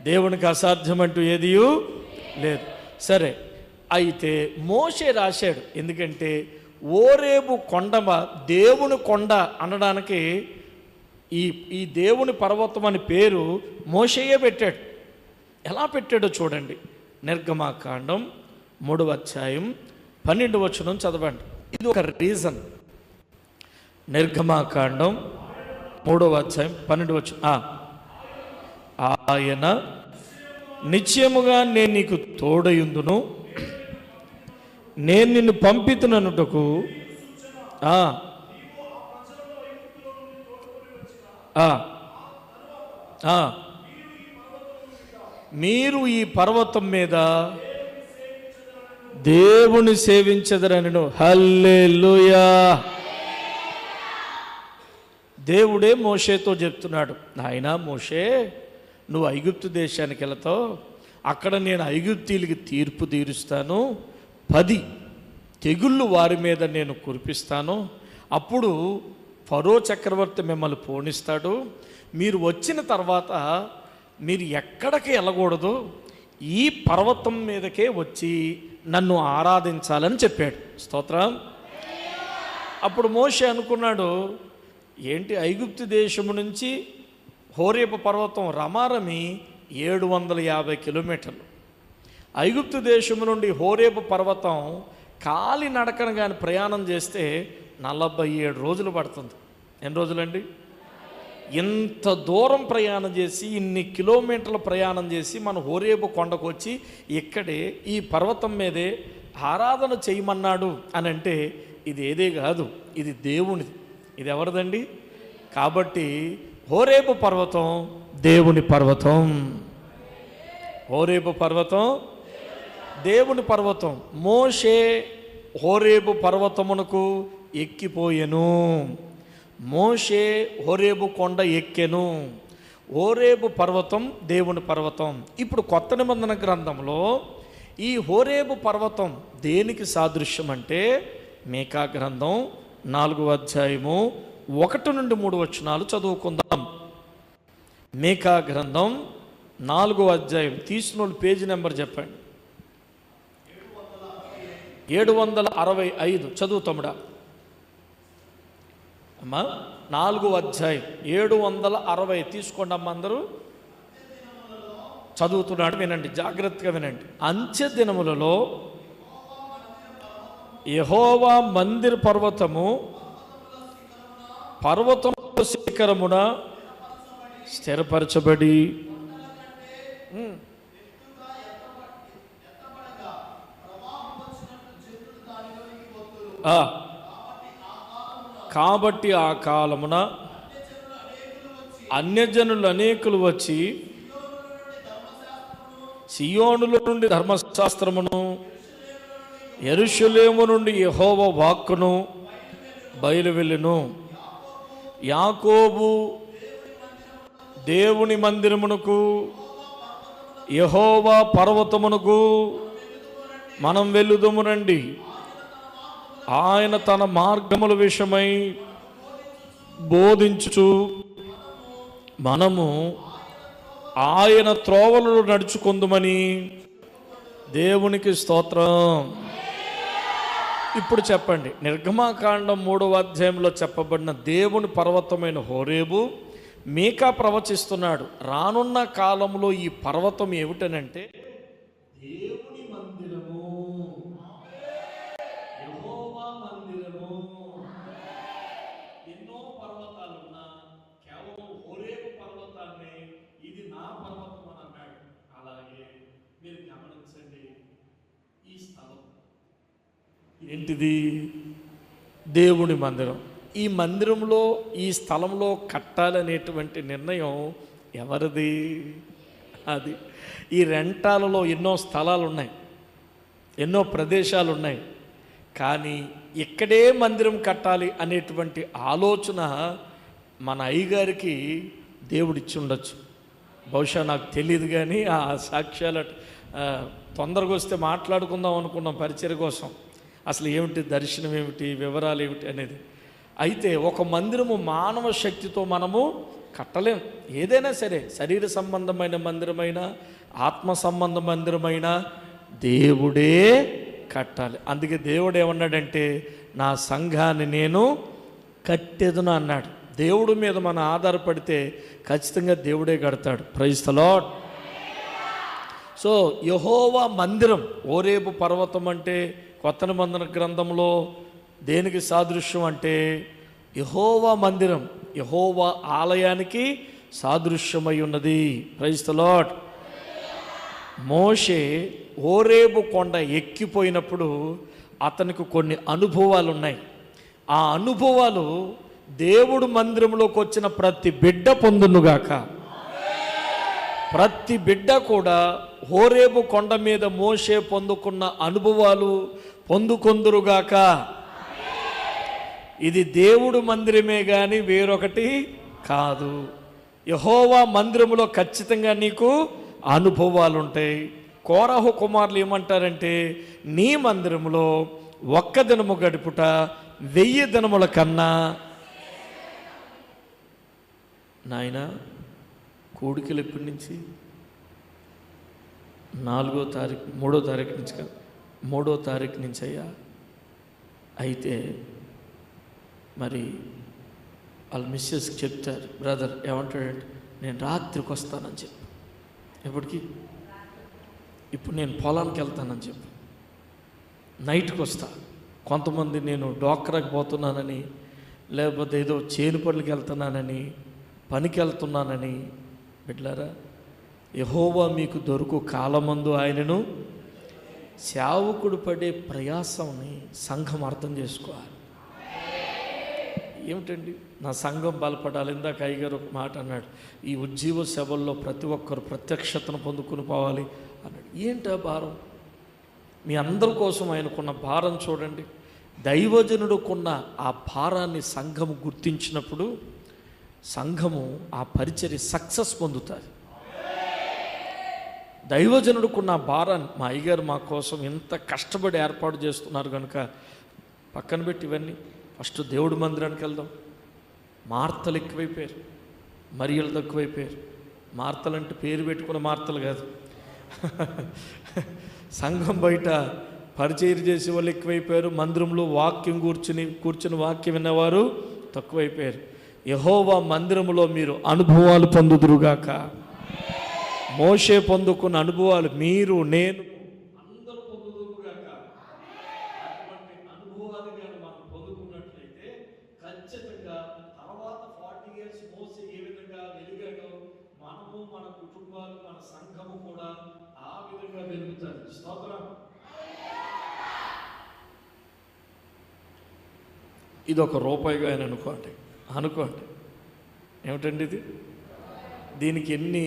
దేవునికి అసాధ్యం అంటూ ఏదీ లేదు. సరే, అయితే మోషే రాశాడు. ఎందుకంటే ఓరేబు కొండ దేవుని కొండ అనడానికి ఈ దేవుని పర్వతం అని పేరు మోషేయే పెట్టాడు. ఎలా పెట్టాడో చూడండి. నిర్గమాకాండం 3వ అధ్యాయం 12వ వచనం చదవండి. ఇది ఒక రీజన్. నిర్గమాకాండం 3వ అధ్యాయం 12వ వచనం. ఆయన నిశ్చయముగా నేను నీకు తోడయుందును, నేను నిన్ను పంపితుననుటకు మీరు ఈ పర్వతం మీద దేవుని సేవించదరనెను. హల్లెలూయా. దేవుడే మోషేతో చెప్తున్నాడు, నాయనా మోషే, నువ్వు ఐగుప్తు దేశానికి వెళతావు, అక్కడ నేను ఐగుప్తీయులకి తీర్పు తీరుస్తాను, 10 తెగుళ్ళు వారి మీద నేను కురిపిస్తాను, అప్పుడు ఫరో చక్రవర్తి మిమ్మల్ని పోనిస్తాడు, మీరు వచ్చిన తర్వాత మీరు ఎక్కడికి వెళ్ళకూడదు, ఈ పర్వతం మీదకే వచ్చి నన్ను ఆరాధించాలని చెప్పాడు. స్తోత్రం. అప్పుడు మోషే అనుకున్నాడు, ఏంటి ఐగుప్తు దేశము నుంచి హోరేబు పర్వతం రమారమి 750 కిలోమీటర్లు. ఐగుప్తు దేశము నుండి హోరేబు పర్వతం కాలి నడకను కానీ ప్రయాణం చేస్తే 47 రోజులు పడుతుంది. ఎన్ని రోజులండి? ఇంత దూరం ప్రయాణం చేసి, ఇన్ని కిలోమీటర్ల ప్రయాణం చేసి మన హోరేబు కొండకు వచ్చి ఇక్కడే ఈ పర్వతం మీదే ఆరాధన చేయమన్నాడు అని అంటే ఇది ఏదే కాదు, ఇది దేవునిది. ఇది ఎవరిదండి? కాబట్టి హోరేబు పర్వతం దేవుని పర్వతం. హోరేబు పర్వతం దేవుని పర్వతం. మోషే హోరేబు పర్వతమునకు ఎక్కిపోయెను. మోషే హోరేబు కొండ ఎక్కెను. హోరేబు పర్వతం దేవుని పర్వతం. ఇప్పుడు కొత్త నిబంధన గ్రంథంలో ఈ హోరేబు పర్వతం దేనికి సాదృశ్యం అంటే మీకా గ్రంథం 4వ అధ్యాయము 1 నుండి 3 వచనాలు చదువుకుందాం. మీకా గ్రంథం 4వ అధ్యాయం, తీసిన పేజీ నెంబర్ చెప్పండి. 765 చదువుతాముడా అమ్మా? 4వ అధ్యాయం 760 తీసుకోండి అమ్మ. అందరూ చదువుతున్నాడు, వినండి, జాగ్రత్తగా వినండి. అంత్య దినములలో యెహోవా మందిర పర్వతము పర్వతము శిఖరమున స్థిరపరచబడి కాబట్టి ఆ కాలమున అన్యజనులు అనేకులు వచ్చి సియోనుల నుండి ధర్మశాస్త్రమును, యెరూషలేము నుండి యెహోవా వాక్కును బయలువెళ్ళెను. యాకోబు దేవుని మందిరమునకు, యెహోవా పర్వతమునకు మనం వెళ్ళుదము రండి. ఆయన తన మార్గముల విషయమై బోధించుచు మనము ఆయన త్రోవలలో నడుచుకుందుమని దేవునికి స్తోత్రం. ఇప్పుడు చెప్పండి, నిర్గమాకాండం 3వ అధ్యాయంలో చెప్పబడిన దేవుని పర్వతమైన హోరేబు మీకా ప్రవచిస్తున్నాడు. రానున్న కాలంలో ఈ పర్వతం ఏమిటనంటే దేవుని మందిరము, యెహోవా మందిరము. ఎన్నో పర్వతాలున్నా కేవలం హోరేబు పర్వతాన్ని ఇది నా పర్వతం అని అన్నాడు. అలాగే మీరు గమనించండి, ఈ స్థలం ఏంటిది? దేవుని మందిరం. ఈ మందిరంలో, ఈ స్థలంలో కట్టాలనేటువంటి నిర్ణయం ఎవరిది? అది ఈ రెంటాలలో ఎన్నో స్థలాలు ఉన్నాయి, ఎన్నో ప్రదేశాలు ఉన్నాయి. కానీ ఇక్కడే మందిరం కట్టాలి అనేటువంటి ఆలోచన మన అయ్యగారికి దేవుడిచ్చి ఉండొచ్చు. బహుశా నాకు తెలియదు, కానీ ఆ సాక్ష్యాలు తొందరగా వస్తే మాట్లాడుకుందాం అనుకున్నాం పరిచర్య కోసం. అసలు ఏమిటి దర్శనం, ఏమిటి వివరాలు ఏమిటి అనేది. అయితే ఒక మందిరము మానవ శక్తితో మనము కట్టలేం. ఏదైనా సరే, శరీర సంబంధమైన మందిరమైనా ఆత్మ సంబంధ మందిరమైనా దేవుడే కట్టాలి. అందుకే దేవుడు ఏమన్నాడంటే, నా సంఘాన్ని నేను కట్టెదను అన్నాడు. దేవుడి మీద మనం ఆధారపడితే ఖచ్చితంగా దేవుడే కడతాడు. Praise the Lord. సో యెహోవా మందిరం, హోరేబు పర్వతం అంటే కొత్త నిబంధన గ్రంథంలో దేనికి సాదృశ్యం అంటే యెహోవా మందిరం, యెహోవా ఆలయానికి సాదృశ్యమై ఉన్నది. Praise the Lord. మోషే హోరేబు కొండ ఎక్కిపోయినప్పుడు అతనికి కొన్ని అనుభవాలు ఉన్నాయి. ఆ అనుభవాలు దేవుడు మందిరంలోకి వచ్చిన ప్రతి బిడ్డ పొందునుగాక. ప్రతి బిడ్డ కూడా హోరేబు కొండ మీద మోషే పొందుకున్న అనుభవాలు పొందుకొందురుగాక. ఇది దేవుడు మందిరమే కానీ వేరొకటి కాదు. యెహోవా మందిరములో ఖచ్చితంగా నీకు అనుభవాలు ఉంటాయి. కోరహు కుమారులు ఏమంటారంటే, నీ మందిరములో ఒక్క దినము గడుపుట 1000 దినముల కన్నా. నాయనా, కోడికలు ఎప్పటి నుంచి? 4వ తారీఖు, 3వ తారీఖు నుంచి కదా, 3వ తారీఖు నుంచి అయ్యా. అయితే మరి వాళ్ళ మిస్సెస్కి చెప్తారు, బ్రదర్ ఏమంటాడంటే, నేను రాత్రికి వస్తానని చెప్పు. ఎప్పటికి? ఇప్పుడు నేను పొలానికి వెళ్తానని చెప్పు, నైట్కి వస్తా. కొంతమంది నేను డోక్రాకి పోతున్నానని, లేకపోతే ఏదో చేను పనులకి వెళ్తున్నానని, పనికి వెళ్తున్నానని. బిడ్డలారా, యెహోవా మీకు దొరుకు కాలమందు ఆయనను సేవకుడు పడే ప్రయాసంని సంఘం అర్థం చేసుకోవాలి. ఏమిటండి, నా సంఘం బలపడాలి. ఇందాక అయ్యగారు ఒక మాట అన్నాడు, ఈ ఉజ్జీవ సభల్లో ప్రతి ఒక్కరు ప్రత్యక్షతను పొందుకుని పోవాలి అన్నాడు. ఏంటా భారం? మీ అందరి కోసం ఆయనకున్న భారం చూడండి. దైవజనుడుకున్న ఆ భారాన్ని సంఘము గుర్తించినప్పుడు సంఘము ఆ పరిచర్య సక్సెస్ పొందుతుంది. దైవజనుడుకున్న భారాన్ని మా అయ్యగారు మా కోసం ఎంత కష్టపడి ఏర్పాటు చేస్తున్నారు కనుక పక్కన పెట్టి ఇవన్నీ ఫస్ట్ దేవుడి మందిరానికి వెళ్దాం. మార్తలు ఎక్కువైపోయారు, మరియలు తక్కువైపోయారు. మార్తలు అంటే పేరు పెట్టుకున్న మార్తలు కాదు, సంఘం బయట పరిచర్య చేసే వాళ్ళు ఎక్కువైపోయారు. మందిరంలో వాక్యం కూర్చుని వాక్యం విన్నవారు తక్కువైపోయారు. యెహోవా మందిరములో మీరు అనుభవాలు పొందుదురుగాక. మోషే పొందుకున్న అనుభవాలు మీరు, నేను అందరూ పొందుదురుగాక. అటువంటి అనుభవాలు కానీ మనం పొందుకున్నట్లయితే ఖచ్చితంగా తర్వాత 40 years మోసే ఏ విధంగా వెలిగాడో మనము, మన కుటుంబాలు, మన సంఘము కూడా ఆ విధంగా వెలుగుతారు. స్తోత్రం. ఇది ₹1 ఆయన అనుకోండి. ఏమిటండి ఇది? దీనికి ఎన్ని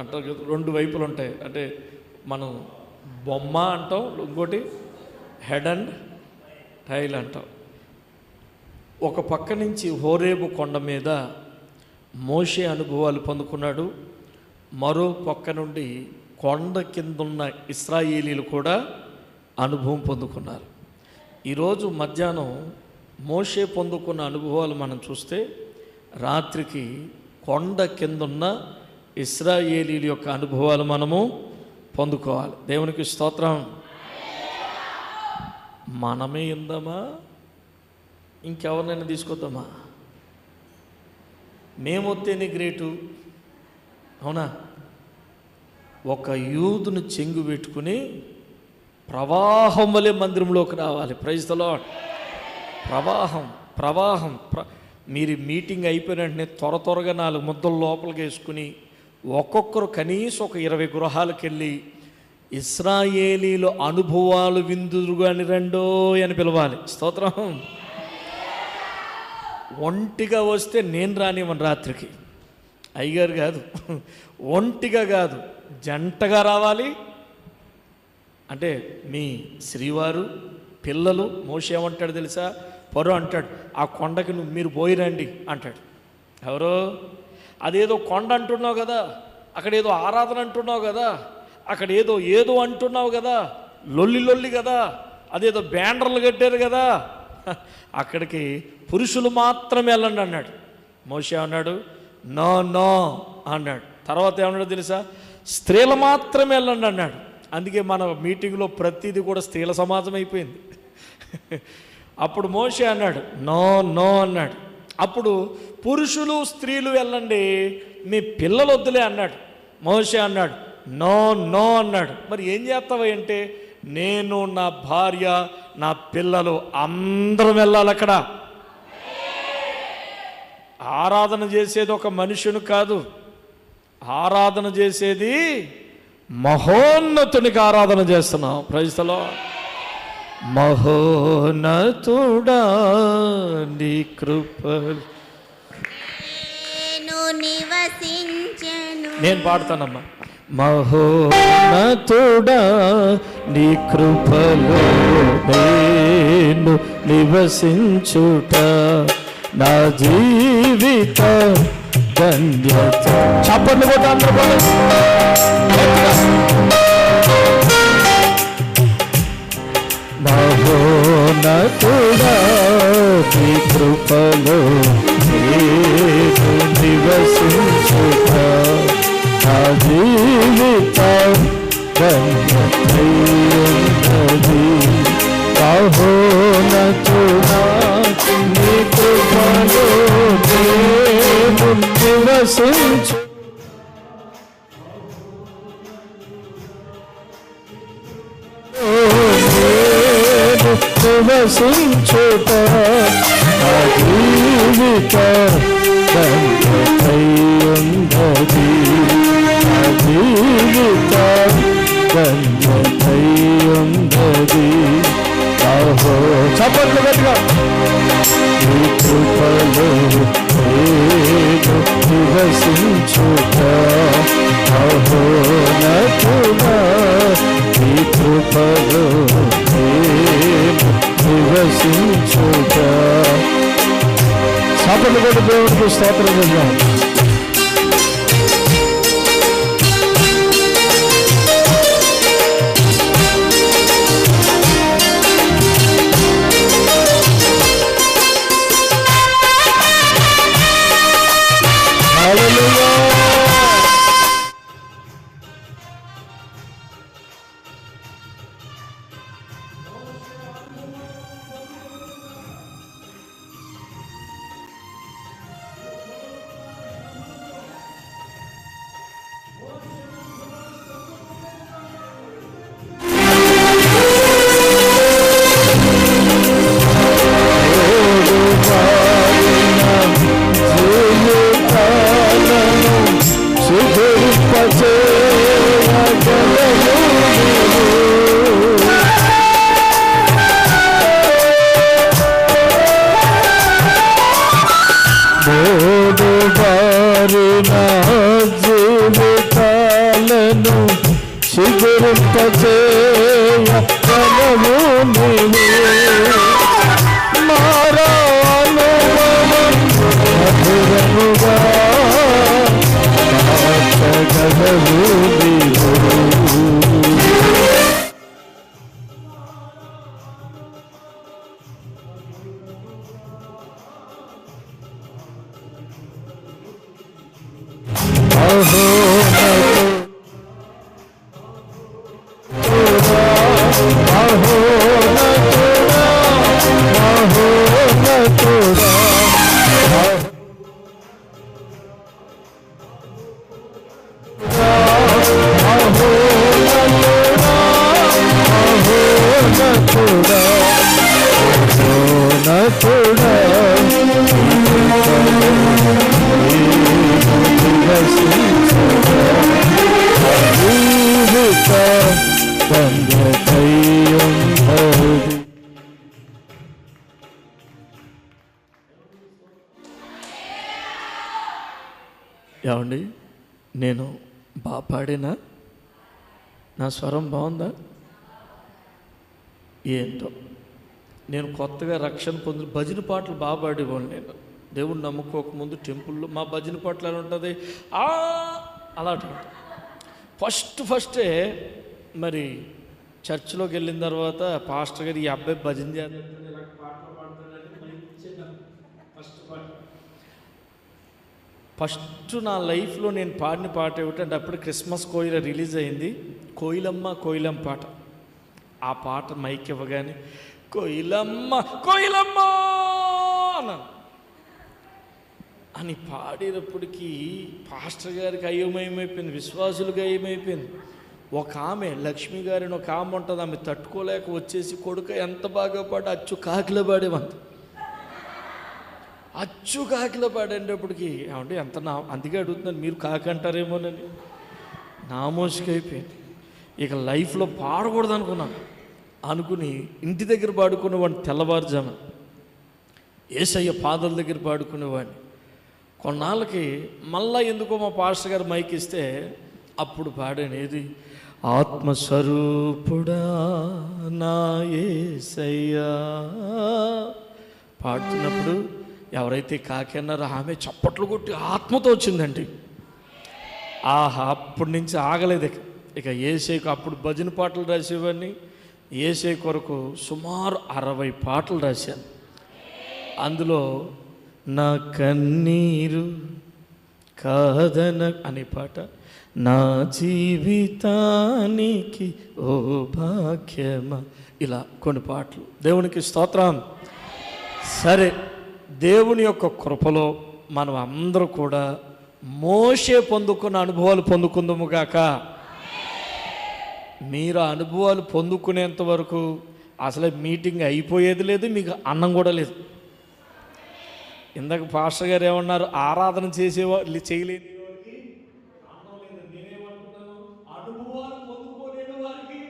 అంటారు కదా, 2 వైపులు ఉంటాయి. అంటే మనం బొమ్మ అంటాం, ఇంకోటి హెడ్ అండ్ టైల్ అంటాం. ఒక పక్క నుంచి హోరేబు కొండ మీద మోషే అనుభవాలు పొందుకున్నాడు, మరో పక్క నుండి కొండ కిందున్న ఇశ్రాయేలీలు కూడా అనుభవం పొందుకున్నారు. ఈరోజు మధ్యాహ్నం మోషే పొందుకున్న అనుభవాలు మనం చూస్తే, రాత్రికి కొండ కిందున్న ఇశ్రాయేలీల యొక్క అనుభవాలు మనము పొందుకోవాలి. దేవునికి స్తోత్రం. మనమే ఇందామా, ఇంకెవరినైనా తీసుకొద్దామా? మేమొత్తేనే గ్రేటు, అవునా? ఒక యూదును చెంగు పెట్టుకుని ప్రవాహం వలె మందిరంలోకి రావాలి. Praise the Lord. ప్రవాహం. మీరు మీటింగ్ అయిపోయిన వెంటనే త్వరగా 4 ముద్దలు లోపలికి వేసుకుని ఒక్కొక్కరు కనీసం ఒక 20 గృహాలకు వెళ్ళి ఇశ్రాయేలీల అనుభవాలు విందురుగాని రండో అని పిలవాలి. స్తోత్రం. ఒంటిగా వస్తే నేను రానివ్వను రాత్రికి. అయ్యగారు కాదు, ఒంటిగా కాదు, జంటగా రావాలి. అంటే మీ శ్రీవారు, పిల్లలు. మోషే ఏమంటాడు తెలుసా? పొర అంటాడు, ఆ కొండకి మీరు పోయిరండి అంటాడు. ఎవరో అదేదో కొండ అంటున్నావు కదా, అక్కడేదో ఆరాధన అంటున్నావు కదా, అక్కడ ఏదో అంటున్నావు కదా, లొల్లి కదా, అదేదో బ్యానర్లు కట్టారు కదా, అక్కడికి పురుషులు మాత్రమే వెళ్ళండి అన్నాడు. మోషే అన్నాడు నో అన్నాడు. తర్వాత ఏమన్నాడు తెలుసా? స్త్రీలు మాత్రమే వెళ్ళండి అన్నాడు. అందుకే మన మీటింగ్లో ప్రతిదీ కూడా స్త్రీల సమాజం అయిపోయింది. అప్పుడు మోషే అన్నాడు నో అన్నాడు. అప్పుడు పురుషులు స్త్రీలు వెళ్ళండి, మీ పిల్లలు వద్దులే అన్నాడు. మోషే అన్నాడు నో అన్నాడు. మరి ఏం చేస్తావు అంటే, నేను, నా భార్య, నా పిల్లలు అందరం వెళ్ళాలి. అక్కడ ఆరాధన చేసేది ఒక మనుషుని కాదు, ఆరాధన చేసేది మహోన్నతునికి ఆరాధన చేస్తున్నాం. Praise the Lord. మహోన్నతుడా నీ కృపలు నేను పాడతానమ్మా. మహోన్నతుడా నీ కృపలో నేను నివసించుట నా జీవిత ధన్యత. చప్పట్లు కొట్టు అందరూ. మహోన్నతుడా నీ కృపలో నేను నివసించుట నా జీవిత ధన్యతయున్నది. మహోన్నతుడా నీ కృపలో నేను నివసించు నివసించుట నా జీవిత ధన్యతయున్నది. నా జీవిత ధన్యతయున్నది. చప్పట్లు గట్టిగా. నీ కృపలో నేను నివసించుట మహోన్నతుడా నీ కృపలో నేను నివసించుట. చప్పట్లు కొట్టి దేవుడికి స్తోత్రం చేద్దాం. ఏమండి, నేను బాగా పాడినా? నా స్వరం బాగుందా? ఏంటో నేను కొత్తగా రక్షణ పొంది భజన పాటలు బాగా పాడేవాళ్ళు. నేను దేవుణ్ణి నమ్ముకోకముందు టెంపుల్లో మా భజన పాటలు ఎలా ఉంటుంది, అలాంటి ఫస్టే మరి చర్చిలోకి వెళ్ళిన తర్వాత పాస్టర్ గారు ఈ అబ్బాయి భజన చేస్తాడు, పాటలు పాడతాడని ఫస్ట్ నా లైఫ్లో నేను పాడిన పాట ఏమిటంటే, అప్పుడు క్రిస్మస్ కోయిల రిలీజ్ అయింది, కోయిలమ్మ కోయిలమ్మ పాట. ఆ పాట మైక్ ఇవ్వగానే కోయిలమ్మ కోయిలమ్మ అన్నాను. అని పాడేటప్పటికీ పాస్టర్ గారికి అయోమయమైపోయింది, విశ్వాసులుగా అయోమైపోయింది. ఒక ఆమె లక్ష్మి గారిని ఒక ఆమె ఉంటుంది, ఆమె తట్టుకోలేక వచ్చేసి కొడుక ఎంత బాగా పాడి అచ్చు కాకిలో పాడేవంత, అచ్చు కాకిలో పాడేటప్పటికి ఏమంటే ఎంత అందుకే అడుగుతున్నాను, మీరు కాకి అంటారేమోనని నామోషికైపోయింది. ఇక లైఫ్లో పాడకూడదు అనుకుని ఇంటి దగ్గర పాడుకునేవాడిని, తెల్లవారుజామ యేసయ్య పాదాల దగ్గర పాడుకునేవాడిని. కొన్నాళ్ళకి మళ్ళా ఎందుకో మా పాస్టర్ గారు మైక్ ఇస్తే అప్పుడు పాడనేది, ఆత్మస్వరూపుడా నా యేసయ్యా. పాడుతున్నప్పుడు ఎవరైతే కాకి అన్నారో ఆమె చప్పట్లు కొట్టి ఆత్మతో వచ్చిందండి. అప్పటి నుంచి ఆగలేదు. ఇక యేసయ్యకు అప్పుడు భజన పాటలు రాసేవాడిని. యేసయ్య కొరకు సుమారు 60 పాటలు రాశాను. అందులో నా కన్నీరు కాదన అనే పాట, నా జీవితానికి ఓ భాగ్యమా, ఇలా కొన్ని పాటలు. దేవునికి స్తోత్రం. సరే, దేవుని యొక్క కృపలో మనం అందరూ కూడా మోషే పొందుకున్న అనుభవాలు పొందుకుందాముగాక. మీరు అనుభవాలు పొందుకునేంత వరకు అసలే మీటింగ్ అయిపోయేది లేదు, మీకు అన్నం కూడా లేదు. ఇందాక పాస్టర్ గారు ఏమన్నారు, ఆరాధన చేసేవాళ్ళు చేయలేదు, అనుభవాలు పొందుకోలేని వారికి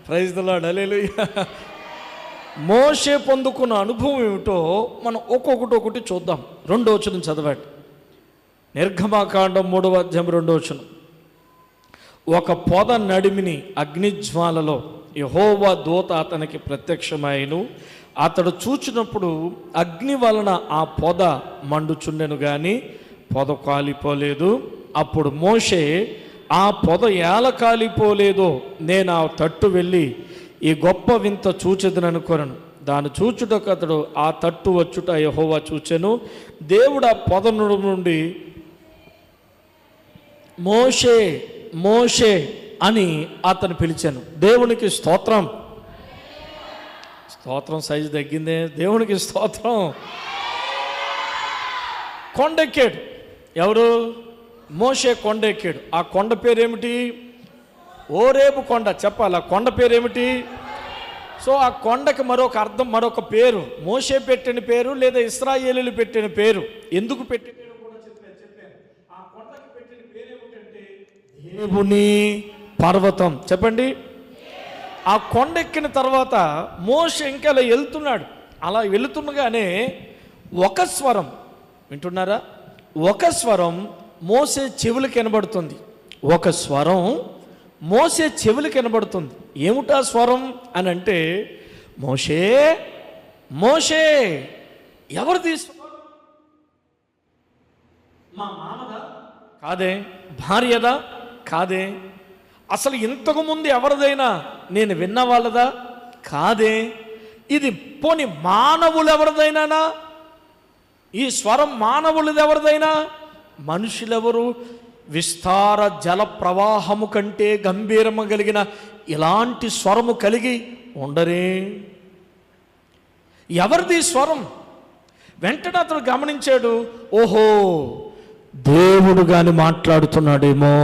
ప్రైజ్ ది లార్డ్, హల్లెలూయా. మోషే పొందుకున్న అనుభవం ఏమిటో మనం ఒక్కొక్కటి చూద్దాం. 2వ వచనం చదవండి. నిర్గమాకాండం 3వ అధ్యాయం 2వ వచనం. ఒక పొద నడిమిని అగ్నిజ్వాలలో యెహోవా దూత అతనికి ప్రత్యక్షమైను. అతడు చూచినప్పుడు అగ్ని వలన ఆ పొద మండుచుండెను గాని పొద కాలిపోలేదు. అప్పుడు మోషే, ఆ పొద ఎలా కాలిపోలేదో నేను ఆ తట్టు వెళ్ళి ఈ గొప్ప వింత చూచెదననుకొనను. దాని చూచుటకు అతడు ఆ తట్టు వచ్చుట యెహోవా చూచెను. దేవుడు ఆ పొద నుండి మోషే మోషే అని అతను పిలిచాను. దేవునికి స్తోత్రం. స్తోత్రం సైజు తగ్గిందే, దేవునికి స్తోత్రం. కొండెక్కాడు. ఎవరు? మోషే కొండెక్కాడు. ఆ కొండ పేరేమిటి? ఓరేబు కొండ. చెప్పాలి, ఆ కొండ పేరేమిటి? సో ఆ కొండకి మరొక అర్థం, మరొక పేరు, మోషే పెట్టిన పేరు లేదా ఇశ్రాయేలీయులు పెట్టిన పేరు. ఎందుకు పెట్టిన పేరు కూడా చెప్పాను. ఆ కొండకి పెట్టిన పేరు ఏమిటంటే దేవుని పర్వతం. చెప్పండి. ఆ కొండెక్కిన తర్వాత మోషే ఇంకా అలా వెళ్తున్నాడు. అలా వెళుతుండగానే ఒక స్వరం, వింటున్నారా? ఒక స్వరం మోసే చెవులకు వినబడుతుంది. ఒక స్వరం మోసే చెవులకు వినబడుతుంది. ఏమిటా స్వరం అని అంటే, మోషే మోషే. ఎవరిది స్వరం? మా మామదా? కాదే. భార్యదా? కాదే. అసలు ఇంతకుముందు ఎవరిదైనా నేను విన్న వాళ్ళదా? కాదే. ఇది పోని మానవులు ఎవరిదైనానా? ఈ స్వరం మానవులది ఎవరిదైనా? మనుషులెవరు? విస్తార జల ప్రవాహము కంటే గంభీరము కలిగిన ఇలాంటి స్వరము కలిగి ఉండరే. ఎవరిది స్వరం? వెంటనే అతను గమనించాడు, ఓహో, దేవుడు గాని మాట్లాడుతున్నాడేమో.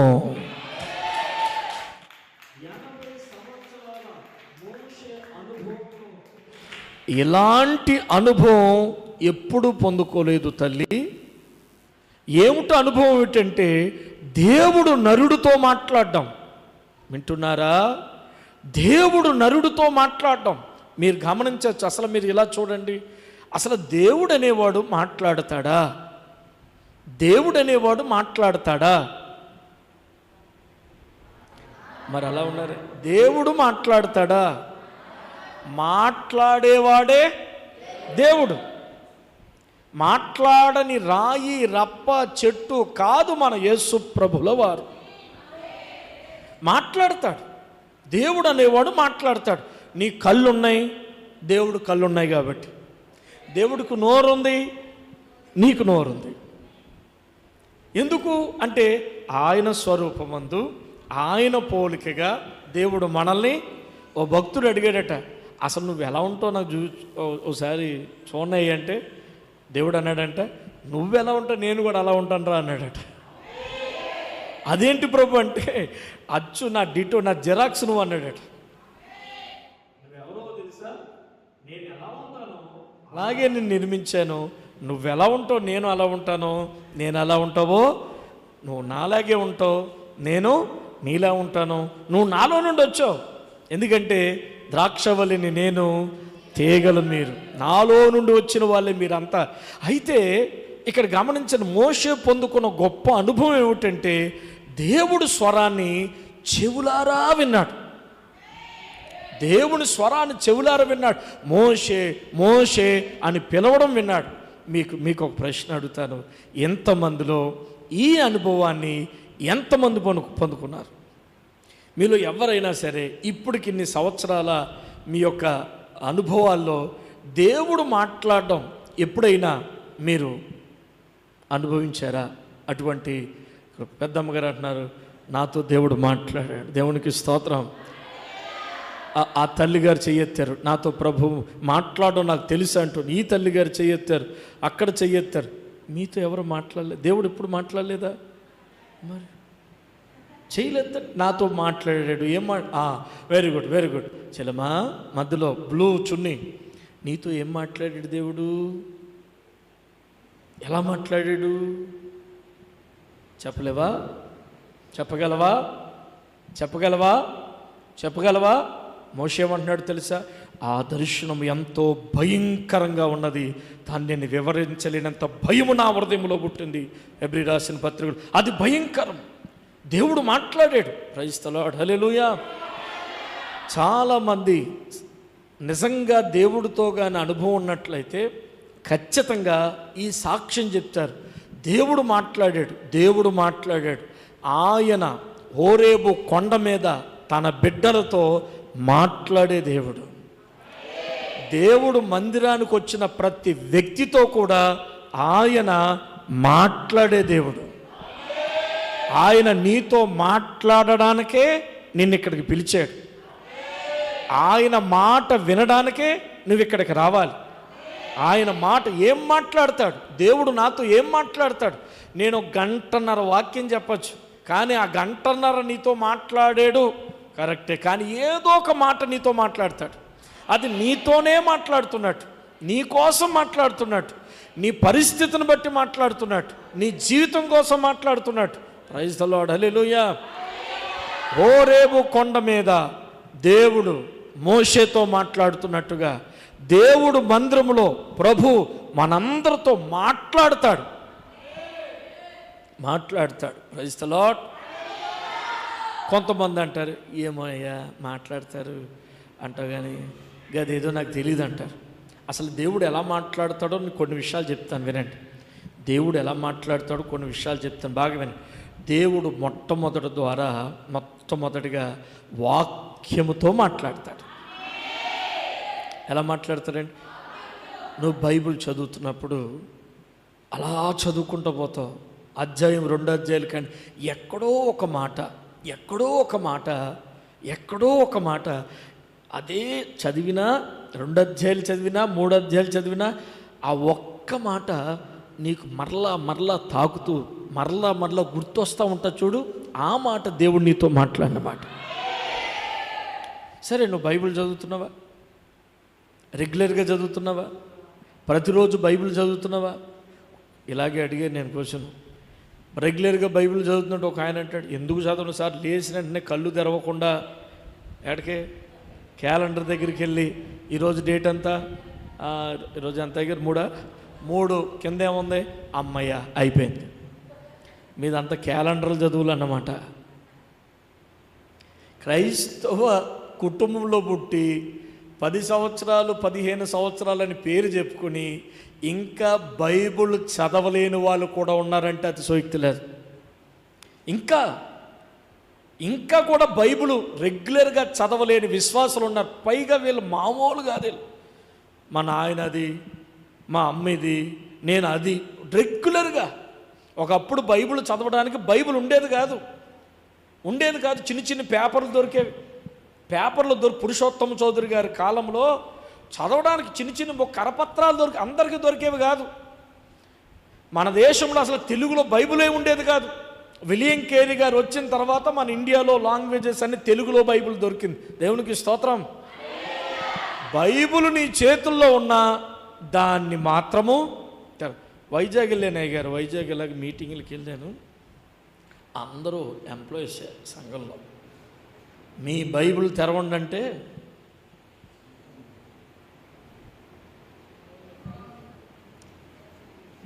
ఇలాంటి అనుభవం ఎప్పుడు పొందుకోలేదు తల్లి. ఏమిటో అనుభవం ఏమిటంటే, దేవుడు నరుడితో మాట్లాడడం. వింటున్నారా? దేవుడు నరుడితో మాట్లాడడం మీరు గమనించవచ్చు. అసలు మీరు ఇలా చూడండి, అసలు దేవుడు అనేవాడు మాట్లాడతాడా? దేవుడు అనేవాడు మాట్లాడతాడా? మరి అలా ఉన్నారు. దేవుడు మాట్లాడతాడా? మాట్లాడేవాడే దేవుడు. మాట్లాడని రాయి రప్ప చెట్టు కాదు మన యేసు ప్రభుల వారు. మాట్లాడతాడు. దేవుడు అనేవాడు మాట్లాడతాడు. నీ కళ్ళున్నాయి, దేవుడు కళ్ళున్నాయి కాబట్టి. దేవుడికి నోరుంది, నీకు నోరుంది. ఎందుకు అంటే ఆయన స్వరూపమందు ఆయన పోలికగా దేవుడు మనల్ని. ఓ భక్తుడు అడిగాడట, అసలు నువ్వు ఎలా ఉంటావు నాకు ఓసారి చూడన్నాయి అంటే దేవుడు అన్నాడంట, నువ్వు ఎలా ఉంటావు నేను కూడా అలా ఉంటాను రా అన్నాడట. అదేంటి ప్రభు అంటే, అచ్చు నా డిటో నా జెరాక్స్ నువ్వు అన్నాడట. నువ్వెవరో తెలుసా, నేను ఎలా ఉంటాను అలాగే నేను నిర్మించాను. నువ్వెలా ఉంటావు నేను అలా ఉంటాను. నేను ఎలా ఉంటావో నువ్వు నాలాగే ఉంటావు, నేను నీలా ఉంటాను. నువ్వు నాలో నుండి వచ్చావు, ఎందుకంటే ద్రాక్షవల్లిని నేను, తీగలు మీరు, నాలో నుండి వచ్చిన వాళ్ళే మీరంతా. అయితే ఇక్కడ గమనించిన మోషే పొందుకున్న గొప్ప అనుభవం ఏమిటంటే దేవుడు స్వరాన్ని చెవులారా విన్నాడు. దేవుని స్వరాన్ని చెవులారా విన్నాడు. మోషే మోషే అని పిలవడం విన్నాడు. మీకు ఒక ప్రశ్న అడుగుతాను, ఎంతమందిలో ఈ అనుభవాన్ని ఎంతమంది పొందుకున్నారు? మీలో ఎవరైనా సరే ఇప్పటికి ఇన్ని సంవత్సరాల మీ యొక్క అనుభవాల్లో దేవుడు మాట్లాడడం ఎప్పుడైనా మీరు అనుభవించారా? అటువంటి పెద్దమ్మగారు అంటున్నారు, నాతో దేవుడు మాట్లాడాడు. దేవునికి స్తోత్రం. ఆ తల్లిగారు చెయ్యెత్తారు, నాతో ప్రభు మాట్లాడడం నాకు తెలుసు అంటూ. ఈ తల్లిగారు చెయ్యెత్తారు, అక్కడ చెయ్యెత్తారు. మీతో ఎవరు మాట్లాడలేదు? దేవుడు ఎప్పుడు మాట్లాడలేదా? మరి చేయలేదు. నాతో మాట్లాడాడు. Very good very good. చెల్లమా మధ్యలో బ్లూ చున్నీ, నీతో ఏం మాట్లాడాడు దేవుడు? ఎలా మాట్లాడాడు చెప్పలేవా? చెప్పగలవా? చెప్పగలవా? చెప్పగలవా? మోషే ఏమంటున్నాడు తెలుసా? ఆ దర్శనం ఎంతో భయంకరంగా ఉన్నది, దాన్ని నేను వివరించలేనంత భయము నా హృదయంలో పుట్టింది. హెబ్రీ రాసిన పత్రికలు, అది భయంకరం. దేవుడు మాట్లాడాడు. ప్రైజ్ ది లార్డ్, హల్లెలూయా. చాలామంది నిజంగా దేవుడితో కానీ అనుభవం ఉన్నట్లయితే ఖచ్చితంగా ఈ సాక్ష్యం చెప్తారు. దేవుడు మాట్లాడాడు, దేవుడు మాట్లాడాడు. ఆయన హోరేబు కొండ మీద తన బిడ్డలతో మాట్లాడే దేవుడు. దేవుడు మందిరానికి వచ్చిన ప్రతి వ్యక్తితో కూడా ఆయన మాట్లాడే దేవుడు. ఆయన నీతో మాట్లాడడానికే నిన్ను ఇక్కడికి పిలిచాడు. ఆయన మాట వినడానికే నువ్వు ఇక్కడికి రావాలి. ఆయన మాట ఏం మాట్లాడతాడు? దేవుడు నాతో ఏం మాట్లాడతాడు? నేను గంటన్నర వాక్యం చెప్పచ్చు, కానీ ఆ గంటన్నర నీతో మాట్లాడాడు కరెక్టే, కానీ ఏదో ఒక మాట నీతో మాట్లాడతాడు. అది నీతోనే మాట్లాడుతున్నట్టు, నీ కోసం మాట్లాడుతున్నట్టు, నీ పరిస్థితిని బట్టి మాట్లాడుతున్నట్టు, నీ జీవితం కోసం మాట్లాడుతున్నట్టు. ప్రైజ్ ది లార్డ్, హల్లెలూయా. హోరేబు కొండ మీద దేవుడు మోషేతో మాట్లాడుతున్నట్టుగా దేవుడు మందిరములో ప్రభు మనందరితో మాట్లాడతాడు. Praise the Lord. కొంతమంది అంటారు, ఏమో అయ్యా మాట్లాడతారు అంటావు కానీ గదేదో నాకు తెలియదు అంటారు. అసలు దేవుడు ఎలా మాట్లాడతాడో కొన్ని విషయాలు చెప్తాను, వినండి. దేవుడు ఎలా మాట్లాడతాడో కొన్ని విషయాలు చెప్తాను, బాగా వినండి. దేవుడు మొట్టమొదటిగా వాక్యముతో మాట్లాడతాడు. ఎలా మాట్లాడతాడండి? నువ్వు బైబిల్ చదువుతున్నప్పుడు అలా చదువుకుంటూ పోతావు, అధ్యాయం 2 అధ్యాయాలు, కానీ ఎక్కడో ఒక మాట అదే చదివినా, 2 అధ్యాయాలు చదివినా, 3 అధ్యాయాలు చదివినా, ఆ ఒక్క మాట నీకు మరలా తాకుతూ మరలా గుర్తొస్తూ ఉంటా చూడు. ఆ మాట దేవుడు నీతో మాట్లాడిన మాట. సరే, నువ్వు బైబిల్ చదువుతున్నావా? రెగ్యులర్గా చదువుతున్నావా? ప్రతిరోజు బైబిల్ చదువుతున్నావా? ఇలాగే అడిగాను నేను క్వశ్చన్. రెగ్యులర్గా బైబిల్ చదువుతున్నట్టు ఒక ఆయన అంటాడు, ఎందుకు చదవను సార్? లేచిన వెంటనే కళ్ళు తెరవకుండా ఎక్కడికే క్యాలెండర్ దగ్గరికి వెళ్ళి ఈరోజు డేట్ అంతా, ఈరోజు ఎంత దగ్గర 3 కింద ఏముంది? అమ్మయ్య అయిపోయింది. మీదంతా క్యాలెండర్లు చదువులు అన్నమాట. క్రైస్తవ కుటుంబంలో పుట్టి 10 సంవత్సరాలు 15 సంవత్సరాలని పేరు చెప్పుకొని ఇంకా బైబిల్ చదవలేని వాళ్ళు కూడా ఉన్నారంటే అతిశయోక్తి లేదు. ఇంకా కూడా బైబిల్ రెగ్యులర్గా చదవలేని విశ్వాసులు ఉన్నారు. పైగా వీళ్ళు మామూలు కాదు. మా నాయన అది, మా అమ్మ ఇది, నేను అది, రెగ్యులర్గా. ఒకప్పుడు బైబిల్ చదవడానికి బైబిల్ ఉండేది కాదు. చిన్న చిన్న పేపర్లు దొరికేవి. పురుషోత్తమ చౌదరి గారి కాలంలో చదవడానికి చిన్న కరపత్రాలు అందరికీ దొరికేవి కాదు. మన దేశంలో అసలు తెలుగులో బైబిలే ఉండేది కాదు. విలియం కేరీ గారు వచ్చిన తర్వాత మన ఇండియాలో లాంగ్వేజెస్ అన్ని తెలుగులో బైబిల్ దొరికింది. దేవునికి స్తోత్రం. బైబిల్ నీ చేతుల్లో ఉన్న దాన్ని మాత్రము వైజాగ్ వెళ్ళాను అయ్యారు. వైజాగ్ వెళ్ళాక మీటింగ్లకి వెళ్ళాను. అందరూ ఎంప్లాయీస్ సంఘంలో. మీ బైబిల్ తెరవండి అంటే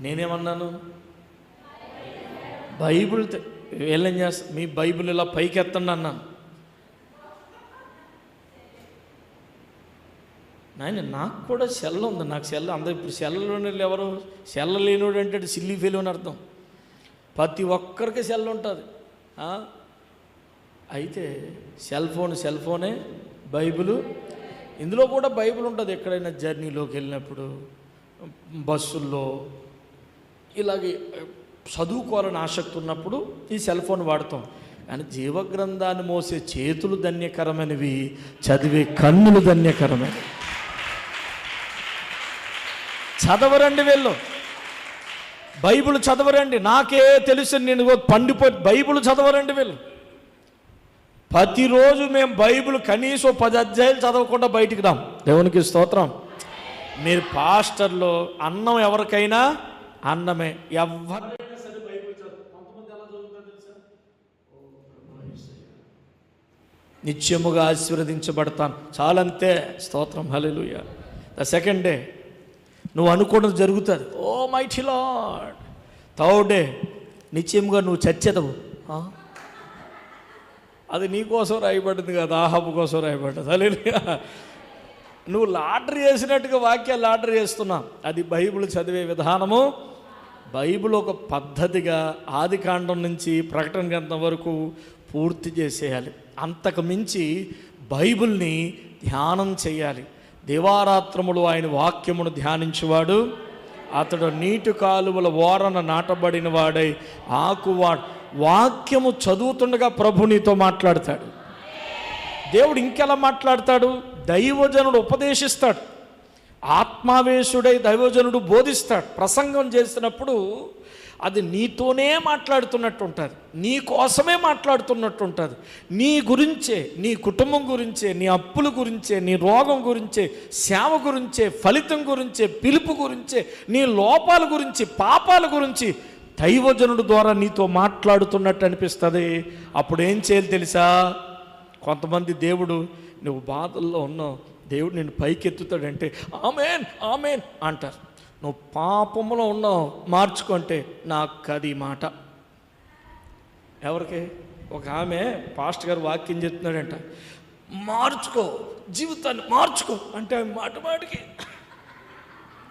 నేనేమన్నాను? బైబిల్ వీళ్ళేం చేస్తా, మీ బైబిల్ ఇలా పైకి ఎత్తండి అన్నాను. నాయన నాకు కూడా సెల్ ఉంది. నాకు సెల్ అందరూ ఇప్పుడు సెల్లోని ఎవరు సెల్ లేనివాడు అంటే సిల్లీ ఫెయిల్ అని అర్థం. ప్రతి ఒక్కరికి సెల్ ఉంటుంది. అయితే సెల్ ఫోనే బైబిలు. ఇందులో కూడా బైబిల్ ఉంటుంది. ఎక్కడైనా జర్నీలోకి వెళ్ళినప్పుడు, బస్సుల్లో ఇలాగే చదువుకోవాలని ఆసక్తి ఉన్నప్పుడు ఈ సెల్ ఫోన్ వాడతాం. కానీ జీవగ్రంథాన్ని మోసే చేతులు ధన్యకరమైనవి, చదివే కన్నులు ధన్యకరమైనవి. చదవరండి వీళ్ళు, బైబిల్ చదవరండి. నాకే తెలుసు నేను పండిపోయి బైబిల్ చదవరండి వీళ్ళు. ప్రతిరోజు మేము బైబిల్ కనీసం 10 అధ్యాయాలు చదవకుండా బయటికి రాం. దేవునికి స్తోత్రం. మీరు పాస్టర్లో అన్నం ఎవరికైనా అన్నమే. ఎవరైనా సరే బైబిల్ చదువు. కొంతమంది ఎలా చదువుతారు తెలుసా? నిత్యముగా ఆశీర్వదించబడతాను చాలంతే. స్తోత్రం. హల్లెలూయా. ద సెకండ్ డే నువ్వు అనుకున్నది జరుగుతుంది. ఓ మైటీ లార్డ్. థర్డ్ డే నిత్యముగా నువ్వు చచ్చేదవు. అది నీకోసం రాయబడింది కదా, ఆహాబు కోసం రాయబడ్డది. హల్లెలూయా. నువ్వు లాటరీ వేసినట్టుగా వాక్యాలు లాటరీ వేస్తున్నావు. అది బైబిల్ చదివే విధానము. బైబిల్ ఒక పద్ధతిగా ఆదికాండం నుంచి ప్రకటన గ్రంథం వరకు పూర్తి చేసేయాలి. అంతకు మించి బైబిల్ని ధ్యానం చేయాలి. దివారాత్రములు ఆయన వాక్యమును ధ్యానించువాడు అతడు నీటి కాలువల ఓరన నాటబడిన వాడై ఆకువాడు. వాక్యము చదువుతుండగా ప్రభు నీతో మాట్లాడతాడు. దేవుడు ఇంకెలా మాట్లాడతాడు? దైవజనుడు ఉపదేశిస్తాడు. ఆత్మావేశుడై దైవజనుడు బోధిస్తాడు. ప్రసంగం చేసినప్పుడు అది నీతోనే మాట్లాడుతున్నట్టు ఉంటుంది, నీ కోసమే మాట్లాడుతున్నట్టు ఉంటుంది. నీ గురించే, నీ కుటుంబం గురించే, నీ అప్పుల గురించే, నీ రోగం గురించే, సేవ గురించే, ఫలితం గురించే, పిలుపు గురించే, నీ లోపాల గురించి, పాపాల గురించి దైవజనుడు ద్వారా నీతో మాట్లాడుతున్నట్టు అనిపిస్తుంది. అప్పుడు ఏం చేయాలి తెలుసా? కొంతమంది దేవుడు నువ్వు బాధల్లో ఉన్నావు, దేవుడు నేను పైకెత్తుతాడంటే ఆమేన్ ఆమేన్ అంటారు. నువ్వు పాపంలో ఉన్నావు, మార్చుకుంటే నాకు అది మాట. ఎవరికి? ఒక ఆమె పాస్టర్ గారు వాక్యం చెప్తున్నాడంట, మార్చుకో, జీవితాన్ని మార్చుకో అంటే ఆమె మాట మాటికి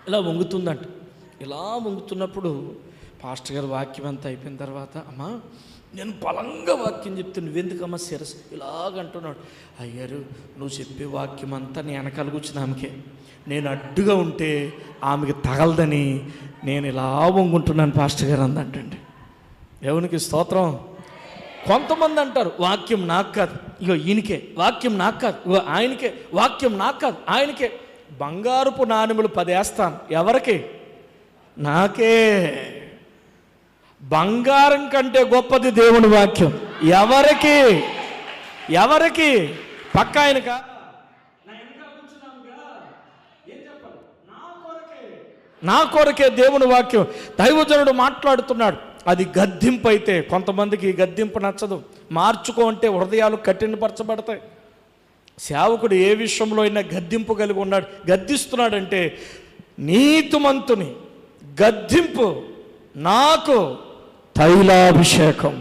ఇలా వంగుతుందంట. ఇలా వంగుతున్నప్పుడు పాస్టర్ గారు వాక్యం అంతా అయిపోయిన తర్వాత, అమ్మా నేను బలంగా వాక్యం చెప్తే నువ్వెందుకమ్మా శిరస్సు ఇలాగంటున్నాడు. అయ్యారు నువ్వు చెప్పే వాక్యం అంతా నేను వెనకాల కూర్చుని ఆమెకే, నేను అడ్డుగా ఉంటే ఆమెకి తగలదని నేను ఇలా వంగుంటున్నాను పాస్టర్ గారు అందంటండి. దేవునికి స్తోత్రం. కొంతమంది అంటారు వాక్యం నాకు కాదు, ఇగో ఈయనకే, వాక్యం నాకు కాదు, ఇగో ఆయనకే, వాక్యం నాకు కాదు ఆయనకే. బంగారుపు నాణెములు 10 వేస్తాను, ఎవరికి? నాకే. బంగారం కంటే గొప్పది దేవుని వాక్యం. ఎవరికి? ఎవరికి? పక్క ఆయనకా? నా కొరకే దేవుని వాక్యం. దైవజనుడు మాట్లాడుతున్నాడు. అది గద్దింపు అయితే కొంతమందికి గద్దింపు నచ్చదు. మార్చుకో అంటే హృదయాలు కఠినపరచబడతాయి. సేవకుడు ఏ విషయంలో అయినా గద్దింపు కలిగి ఉన్నాడు, గద్దిస్తున్నాడంటే నీతిమంతుని గద్దింపు నాకు తైలాభిషేకం.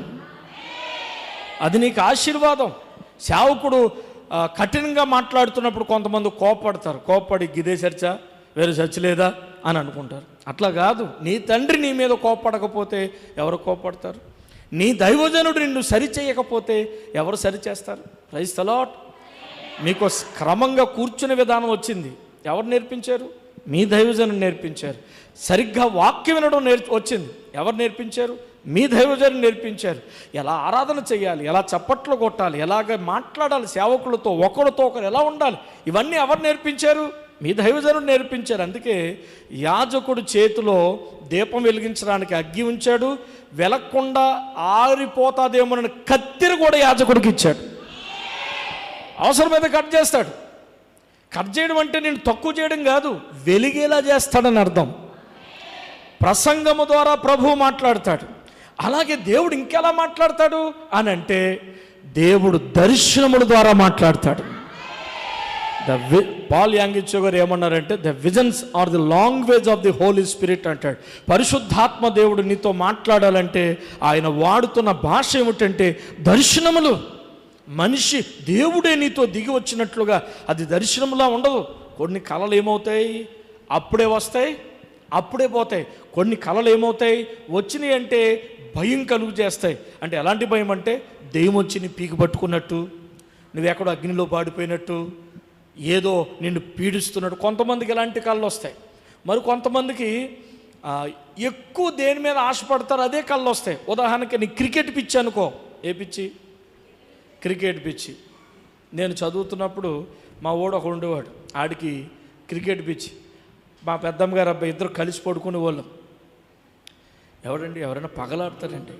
అది నీకు ఆశీర్వాదం. సేవకుడు కఠినంగా మాట్లాడుతున్నప్పుడు కొంతమంది కోపడతారు. కోపడి గిదే చర్చ, వేరే చర్చ లేదా అని అనుకుంటారు. అట్లా కాదు. నీ తండ్రి నీ మీద కోపడకపోతే ఎవరు కోపడతారు? నీ దైవజనుడు నిన్ను సరిచేయకపోతే ఎవరు సరిచేస్తారు? Praise the lord. మీకు క్రమంగా కూర్చునే విధానం వచ్చింది. ఎవరు నేర్పించారు? మీ దైవజనుడు నేర్పించారు. సరిగ్గా వాక్యం వినడం వచ్చింది. ఎవరు నేర్పించారు? మీ దైవజనుడు నేర్పించారు. ఎలా ఆరాధన చేయాలి, ఎలా చప్పట్లు కొట్టాలి, ఎలాగ మాట్లాడాలి సేవకులతో, ఒకరితో ఒకరు ఎలా ఉండాలి, ఇవన్నీ ఎవరు నేర్పించారు? మీ దైవజనుడు నేర్పించారు. అందుకే యాజకుడు చేతిలో దీపం వెలిగించడానికి అగ్గి ఉంచాడు. వెలగకుండా ఆరిపోతాదేమోనని కత్తెర కూడా యాజకుడికి ఇచ్చాడు. అవసరమైతే కట్ చేస్తాడు. కట్ చేయడం అంటే నేను తక్కువ చేయడం కాదు, వెలిగేలా చేస్తాడని అర్థం. ప్రసంగము ద్వారా ప్రభువు మాట్లాడతాడు. అలాగే దేవుడు ఇంకెలా మాట్లాడతాడు అని అంటే, దేవుడు దర్శనముల ద్వారా మాట్లాడతాడు. పాల్ యాంగిచో గారు ఏమన్నారంటే, the visions are the language of the Holy Spirit అంటాడు. పరిశుద్ధాత్మ దేవుడు నీతో మాట్లాడాలంటే ఆయన వాడుతున్న భాష ఏమిటంటే దర్శనములు. మనిషి దేవుడే నీతో దిగి వచ్చినట్లుగా అది దర్శనములా ఉండదు. కొన్ని కళలు ఏమవుతాయి, అప్పుడే వస్తాయి, అప్పుడే పోతాయి. కొన్ని కళలు ఏమవుతాయి, వచ్చినాయి అంటే భయం కలుగు చేస్తాయి. అంటే ఎలాంటి భయం అంటే, దెయ్యం వచ్చి నీ పీకి పట్టుకున్నట్టు, నువ్వెక్కడో అగ్నిలో పాడిపోయినట్టు, ఏదో నిన్ను పీడిస్తున్నట్టు. కొంతమందికి ఎలాంటి కళ్ళు వస్తాయి. మరి కొంతమందికి ఎక్కువ దేని మీద ఆశపడతారు, అదే కళ్ళు వస్తాయి. ఉదాహరణకి నీ క్రికెట్ పిచ్చి అనుకో. ఏ పిచ్చి? క్రికెట్ పిచ్చి. నేను చదువుతున్నప్పుడు మా ఓడు ఒక ఉండేవాడు, ఆడికి క్రికెట్ పిచ్చి. మా పెద్దమ్మ గారు అబ్బాయి ఇద్దరు కలిసి పడుకునే వాళ్ళం. ఎవరండి, ఎవరైనా పగలాడతారండి?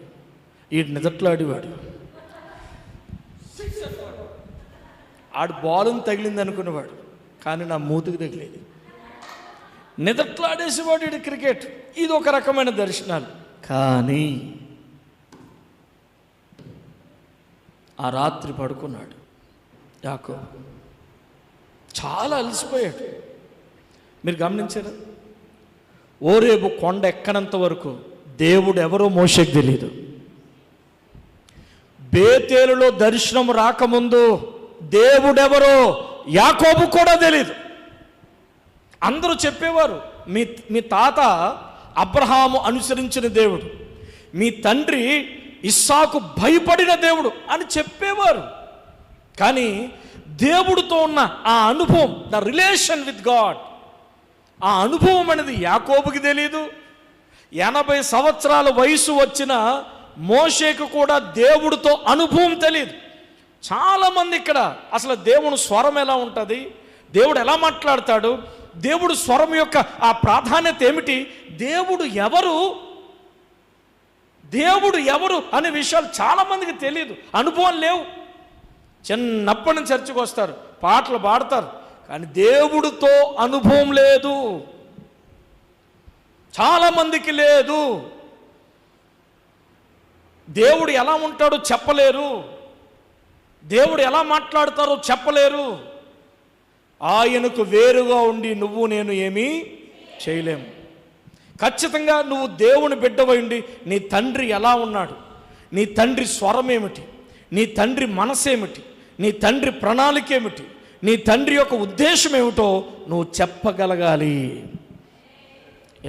ఈ నిజట్లో ఆడేవాడు. ఆడు బాలుని తగిలింది అనుకునేవాడు, కానీ నా మూతికి తగిలేది. నిజట్లో ఆడేసేవాడు ఇది క్రికెట్. ఇది ఒక రకమైన దర్శనాలు. కానీ ఆ రాత్రి పడుకున్నాడు యాకోబు. చాలా అలసిపోయాడు. మీరు గమనించారా? ఓరేబు కొండ ఎక్కనంత వరకు దేవుడు ఎవరో మోషేకు తెలియదు. బేతేలులో దర్శనం రాకముందు దేవుడెవరో యాకోబు కూడా తెలియదు. అందరూ చెప్పేవారు, మీ తాత అబ్రహాము అనుసరించిన దేవుడు, మీ తండ్రి ఇస్సాకు భయపడిన దేవుడు అని చెప్పేవారు. కానీ దేవుడితో ఉన్న ఆ అనుభవం, ద రిలేషన్ విత్ గాడ్, ఆ అనుభవం అనేది యాకోబుకి తెలియదు. 80 సంవత్సరాల వయసు వచ్చిన మోషేకు కూడా దేవుడితో అనుభవం తెలియదు. చాలామంది ఇక్కడ అసలు దేవుని స్వరం ఎలా ఉంటుంది, దేవుడు ఎలా మాట్లాడతాడు, దేవుడు స్వరం యొక్క ఆ ప్రాధాన్యత ఏమిటి, దేవుడు ఎవరు అనే విషయాలు చాలామందికి తెలియదు. అనుభవం లేవు. చిన్నప్పటి నుంచి చర్చకు వస్తారు, పాటలు పాడతారు, కానీ దేవుడితో అనుభవం లేదు. చాలామందికి లేదు. దేవుడు ఎలా ఉంటాడో చెప్పలేరు, దేవుడు ఎలా మాట్లాడతారో చెప్పలేరు. ఆయనకు వేరుగా ఉండి నువ్వు నేను ఏమీ చేయలేము. ఖచ్చితంగా నువ్వు దేవుని బిడ్డవై ఉండి నీ తండ్రి ఎలా ఉన్నాడు, నీ తండ్రి స్వరం ఏమిటి, నీ తండ్రి మనసేమిటి, నీ తండ్రి ప్రణాళిక ఏమిటి, నీ తండ్రి యొక్క ఉద్దేశం ఏమిటో నువ్వు చెప్పగలగాలి.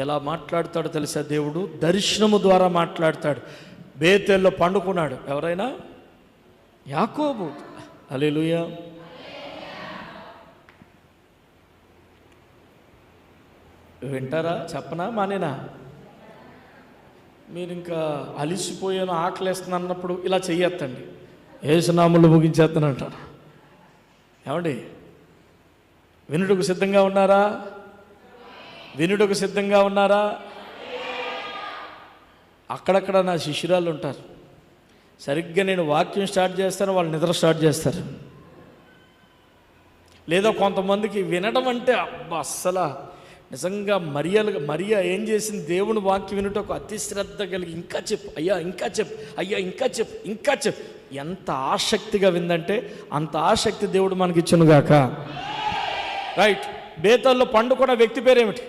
ఎలా మాట్లాడతాడో తెలుసా? దేవుడు దర్శనము ద్వారా మాట్లాడతాడు. బేతేల్లో పండుకున్నాడు ఎవరైనా? యాకోబు. హల్లెలూయా. వింటారా? చెప్పనా మానేనా? మీరు ఇంకా అలిసిపోయాను, ఆకలేస్తున్నా అన్నప్పుడు ఇలా చెయ్యొద్దండి. యేసునామములో ముగించేస్తానంటారు. ఏమండి, వినుటకు సిద్ధంగా ఉన్నారా? వినుటకు సిద్ధంగా ఉన్నారా? అక్కడక్కడ నా శిష్యురాళ్ళు ఉంటారు, సరిగ్గా నేను వాక్యం స్టార్ట్ చేస్తాను, వాళ్ళు నిద్ర స్టార్ట్ చేస్తారు. లేదా కొంతమందికి వినడం అంటే అబ్బా అస్సలు నిజంగా మరియా ఏం చేసింది, దేవుని వాక్యం వినుటకు అతి శ్రద్ధ కలిగి ఇంకా చెప్పు అయ్యా, ఇంకా చెప్పు అయ్యా, ఇంకా చెప్పు, ఇంకా చెప్పు. ఎంత ఆసక్తిగా విందంటే అంత ఆసక్తి దేవుడు మనకి ఇచ్చునుగాక. రైట్. బేతల్లో పండుకున్న వ్యక్తి పేరేమిటి?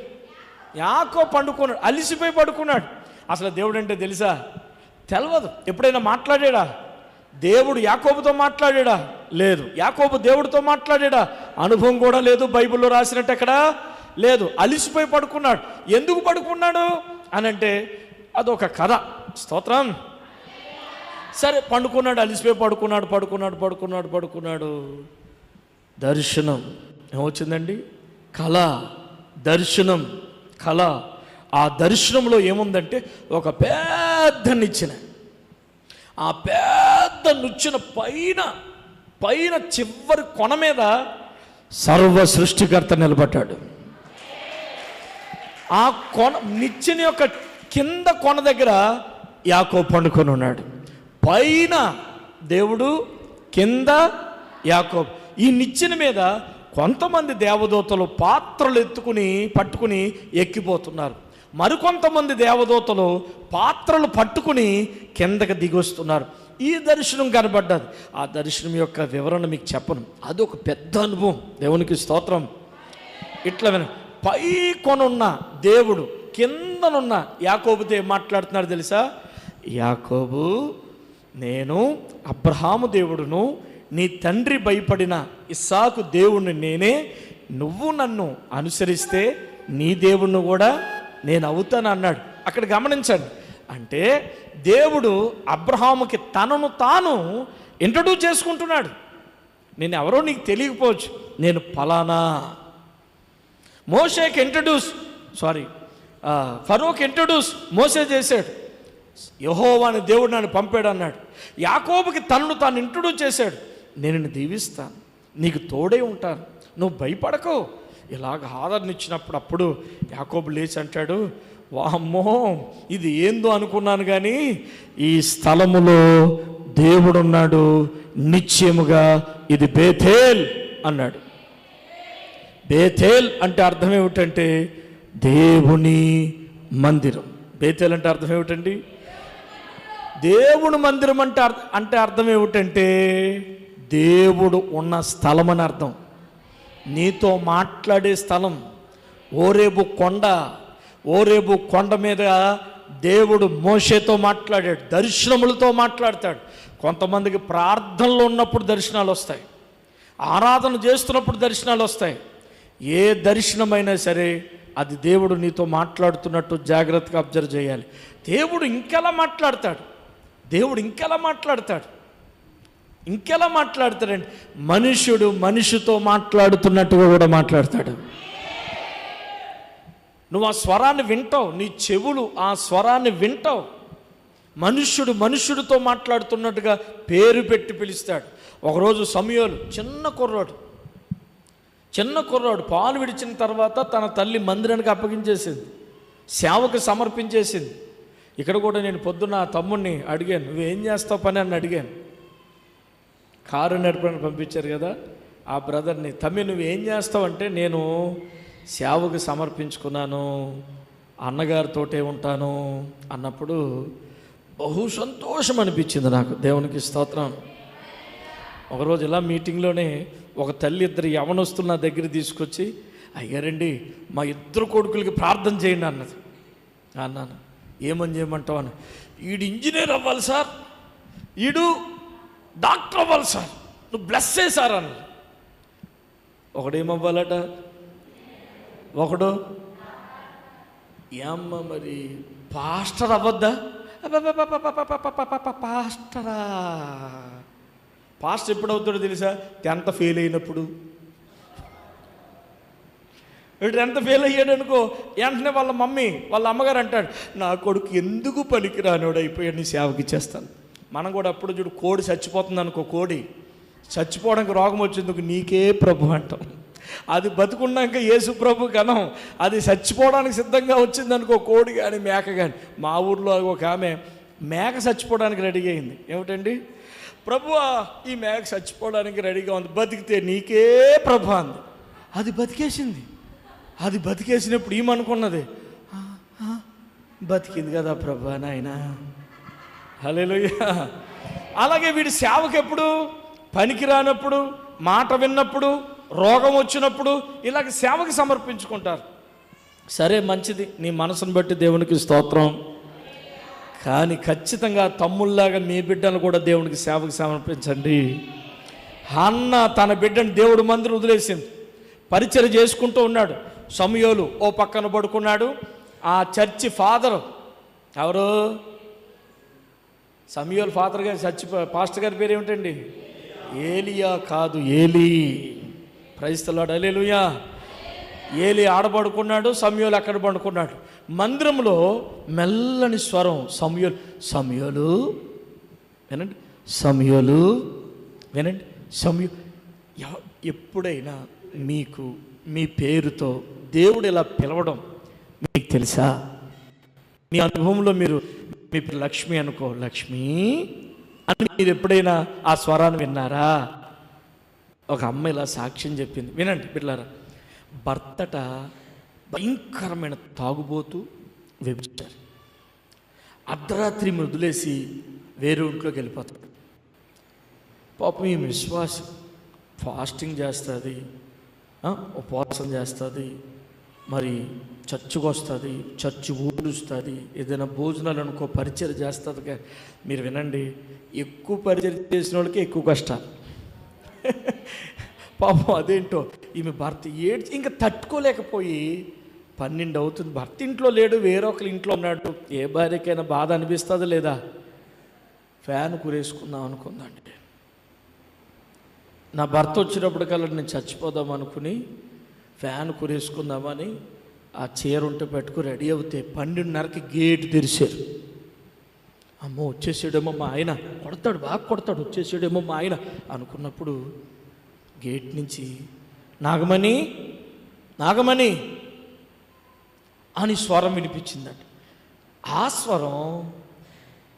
యాకోబు పండుకున్నాడు, అలిసిపోయి పడుకున్నాడు. అసలు దేవుడు అంటే తెలుసా? తెలవదు. ఎప్పుడైనా మాట్లాడాడా? దేవుడు యాకోబుతో మాట్లాడాడా? లేదు. యాకోబు దేవుడితో మాట్లాడాడా? అనుభవం కూడా లేదు. బైబిల్లో రాసినట్టు ఎక్కడా లేదు. అలిసిపోయి పడుకున్నాడు. ఎందుకు పడుకున్నాడు అని అంటే అదొక కథ. స్తోత్రం. సరే పండుకున్నాడు, అలిసిపోయి పడుకున్నాడు. దర్శనం ఏమొచ్చిందండి? కళ. దర్శనం, కళ. ఆ దర్శనంలో ఏముందంటే ఒక పెద్ద నిచ్చెన. ఆ పెద్ద నిచ్చెన పైన చివరి కొన మీద సర్వ సృష్టికర్త నిలబడ్డాడు. ఆ నిచ్చెన యొక్క కింద కొన దగ్గర యాకోబు పండుకొని ఉన్నాడు. పైన దేవుడు, కింద యాకోబు. ఈ నిచ్చెన మీద కొంతమంది దేవదూతలు పాత్రలు పట్టుకుని ఎక్కిపోతున్నారు. మరికొంతమంది దేవదూతలు పాత్రలు పట్టుకుని కిందకి దిగొస్తున్నారు. ఈ దర్శనం కనబడ్డది. ఆ దర్శనం యొక్క వివరణ మీకు చెప్పను. అదొక పెద్ద అనుభవం. దేవునికి స్తోత్రం. ఇట్లా పై కొనున్న దేవుడు కిందనున్న యాకోబుతో ఏం మాట్లాడుతున్నాడు తెలుసా? యాకోబు, నేను అబ్రహాము దేవుడును, నీ తండ్రి భయపడిన ఇస్సాకు దేవుణ్ణి నేనే. నువ్వు నన్ను అనుసరిస్తే నీ దేవుణ్ణి కూడా నేను అవుతాను అన్నాడు. అక్కడ గమనించండి. అంటే దేవుడు అబ్రహాముకి తనను తాను ఇంట్రడ్యూస్ చేసుకుంటున్నాడు. నేను ఎవరో నీకు తెలియకపోవచ్చు, నేను ఫలానా. ఫరోకి ఇంట్రడ్యూస్ మోసే చేశాడు. యెహోవా అనే దేవుడు నన్ను పంపాడు అన్నాడు. యాకోబుకి తనను తాను ఇంట్రడ్యూస్ చేశాడు. నేను నిన్ను దీవిస్తాను, నీకు తోడే ఉంటాను, నువ్వు భయపడకు. ఇలాగ ఆదరణ అప్పుడు యాకోబు లేచి అంటాడు, వామ్మో ఇది ఏందో అనుకున్నాను, కానీ ఈ స్థలములో దేవుడున్నాడు, నిశ్చయముగా ఇది బేతేల్ అన్నాడు. బేతేల్ అంటే అర్థం ఏమిటంటే దేవుని మందిరం. బేతేల్ అంటే అర్థం ఏమిటండి? దేవుని మందిరం అంటే అర్థం ఏమిటంటే దేవుడు ఉన్న స్థలం అని అర్థం. నీతో మాట్లాడే స్థలం. ఓరేబు కొండ మీద దేవుడు మోషేతో మాట్లాడాడు. దర్శనములతో మాట్లాడతాడు. కొంతమందికి ప్రార్థనలో ఉన్నప్పుడు దర్శనాలు వస్తాయి, ఆరాధన చేస్తున్నప్పుడు దర్శనాలు వస్తాయి. ఏ దర్శనమైనా సరే అది దేవుడు నీతో మాట్లాడుతున్నట్టు జాగ్రత్తగా అబ్జర్వ్ చేయాలి. దేవుడు ఇంకెలా మాట్లాడతాడండి? మనుష్యుడు మనిషితో మాట్లాడుతున్నట్టుగా కూడా మాట్లాడతాడు. నువ్వు ఆ స్వరాన్ని వింటావు, నీ చెవులు ఆ స్వరాన్ని వింటావు. మనుష్యుడు మనుష్యుడితో మాట్లాడుతున్నట్టుగా పేరు పెట్టి పిలుస్తాడు. ఒకరోజు సమూయేలు చిన్న కుర్రాడు పాలు విడిచిన తర్వాత తన తల్లి మందిరానికి అప్పగించేసింది, సేవకు సమర్పించేసింది. ఇక్కడ కూడా నేను పొద్దున్న తమ్ముడిని అడిగాను, నువ్వేం చేస్తావు పని అని అడిగాను. కారు నడపడానికి పంపించారు కదా ఆ బ్రదర్ని, తమ్మి నువ్వేం చేస్తావు అంటే, నేను సేవకు సమర్పించుకున్నాను, అన్నగారితోటే ఉంటాను అన్నప్పుడు బహు సంతోషం అనిపించింది నాకు. దేవునికి స్తోత్రం. ఒకరోజు ఇలా మీటింగ్లోనే ఒక తల్లి ఇద్దరు యవనస్తులు నా దగ్గర తీసుకొచ్చి, అయ్యారండి మా ఇద్దరు కొడుకులకి ప్రార్థన చేయండి అన్నది. అన్నాను, ఏమని చేయమంటావు అని. ఈడు ఇంజనీర్ అవ్వాలి సార్, ఈడు డాక్టర్ అవ్వాలి సార్, నువ్వు బ్లెస్ చేశారు అన్న. ఒకడేమవ్వాలట, ఒకడు ఏమ్మ మరి పాస్టర్ అవ్వద్దా? పాస్టర్ ఎప్పుడు అవుతాడో తెలుసా? 10th ఫెయిల్ అయినప్పుడు. 10th ఫెయిల్ అయ్యాడు అనుకో, వెంటనే వాళ్ళ అమ్మగారు అంటాడు, నా కొడుకు ఎందుకు పనికిరానోడు అయిపోయాడు, నీ సేవకి ఇచ్చేస్తాను. మనం కూడా అప్పుడు చూడు, కోడి చచ్చిపోతుంది అనుకో, కోడి చచ్చిపోవడానికి రోగం వచ్చేందుకు నీకే ప్రభు అంటాం. అది బతుకున్నాక యేసు ప్రభు కనం. అది చచ్చిపోవడానికి సిద్ధంగా వచ్చిందనుకో, కోడి కానీ మేక కానీ. మా ఊర్లో ఒక ఆమె మేక చచ్చిపోవడానికి రెడీ అయింది. ఏమిటండి, ప్రభువా ఈ మేక చచ్చిపోవడానికి రెడీగా ఉంది, బతికితే నీకే ప్రభు అంది. అది బతికేసింది. అది బతికేసినప్పుడు ఏమనుకున్నది, బతికింది కదా ప్రభు నాయన, హల్లెలూయా. అలాగే వీడి సేవకు ఎప్పుడు పనికి రానప్పుడు, మాట విన్నప్పుడు, రోగం వచ్చినప్పుడు ఇలాగ సేవకి సమర్పించుకుంటారు. సరే మంచిది, నీ మనసును బట్టి దేవునికి స్తోత్రం. కానీ ఖచ్చితంగా తమ్ముళ్ళలాగా మీ బిడ్డను కూడా దేవునికి సేవకు సమర్పించండి. హన్న తన బిడ్డను దేవుడు మందిరం వదిలేసింది, పరిచయం చేసుకుంటూ ఉన్నాడు. సమూయేలు ఓ పక్కన పడుకున్నాడు. ఆ చర్చి ఫాదరు ఎవరు? సమూయేలు ఫాదర్ గారు, చర్చి పాస్టర్ గారి పేరు ఏమిటండి? ఏలియా కాదు, ఏలీ. ప్రైజ్ ది లార్డ్, హల్లెలూయా. ఏలీ ఆడబడుకున్నాడు, సమూయేలు అక్కడ పడుకున్నాడు. మందిరంలో మెల్లని స్వరం, సమూయేలు సమూయేలు వినండి, సమూయేలు వినండి, ఎప్పుడైనా మీకు మీ పేరుతో దేవుడు ఇలా పిలవడం మీకు తెలుసా? మీ అనుభవంలో మీరు మీ పేరు లక్ష్మి అనుకో, లక్ష్మి అని మీరు ఎప్పుడైనా ఆ స్వరాన్ని విన్నారా? ఒక అమ్మ ఇలా సాక్ష్యం చెప్పింది, వినండి బిడ్డలారా. భర్తట భయంకరమైన తాగుబోతూ వ్యభిచారి, అర్ధరాత్రి వదిలేసి వేరే ఇంట్లోకి వెళ్ళిపోతాడు. పాపం ఈ విశ్వాసం ఫాస్టింగ్ చేస్తుంది, ఉపవాసం చేస్తుంది, మరి చర్చికి వస్తుంది, చర్చి ఊడుస్తుంది, ఏదైనా భోజనాలు అనుకో పరిచయం చేస్తుంది. మీరు వినండి, ఎక్కువ పరిచయం చేసిన వాళ్ళకి ఎక్కువ కష్టాలు. పాపం అదేంటో ఈమె భర్త ఏడ్చి ఇంకా తట్టుకోలేకపోయి 12 అవుతుంది, భర్త ఇంట్లో లేడు, వేరొకరి ఇంట్లో ఉన్నాడు. ఏ భార్యకైనా బాధ అనిపిస్తుంది లేదా? ఫ్యాన్ కురేసుకుందాం అనుకుందండి. నా భర్త వచ్చినప్పటికల్లా నేను చచ్చిపోదాం అనుకుని ఫ్యాన్ కురేసుకుందామని ఆ చీర ఉంటే పెట్టుకు రెడీ అవుతే 12:30కి గేటు తెరిచారు. అమ్మో వచ్చేసాడేమో మా ఆయన, కొడతాడు, బాగా కొడతాడు, వచ్చేసాడేమో మా ఆయన అనుకున్నప్పుడు గేట్ నుంచి నాగమణి నాగమణి అని స్వరం వినిపించిందంట. ఆ స్వరం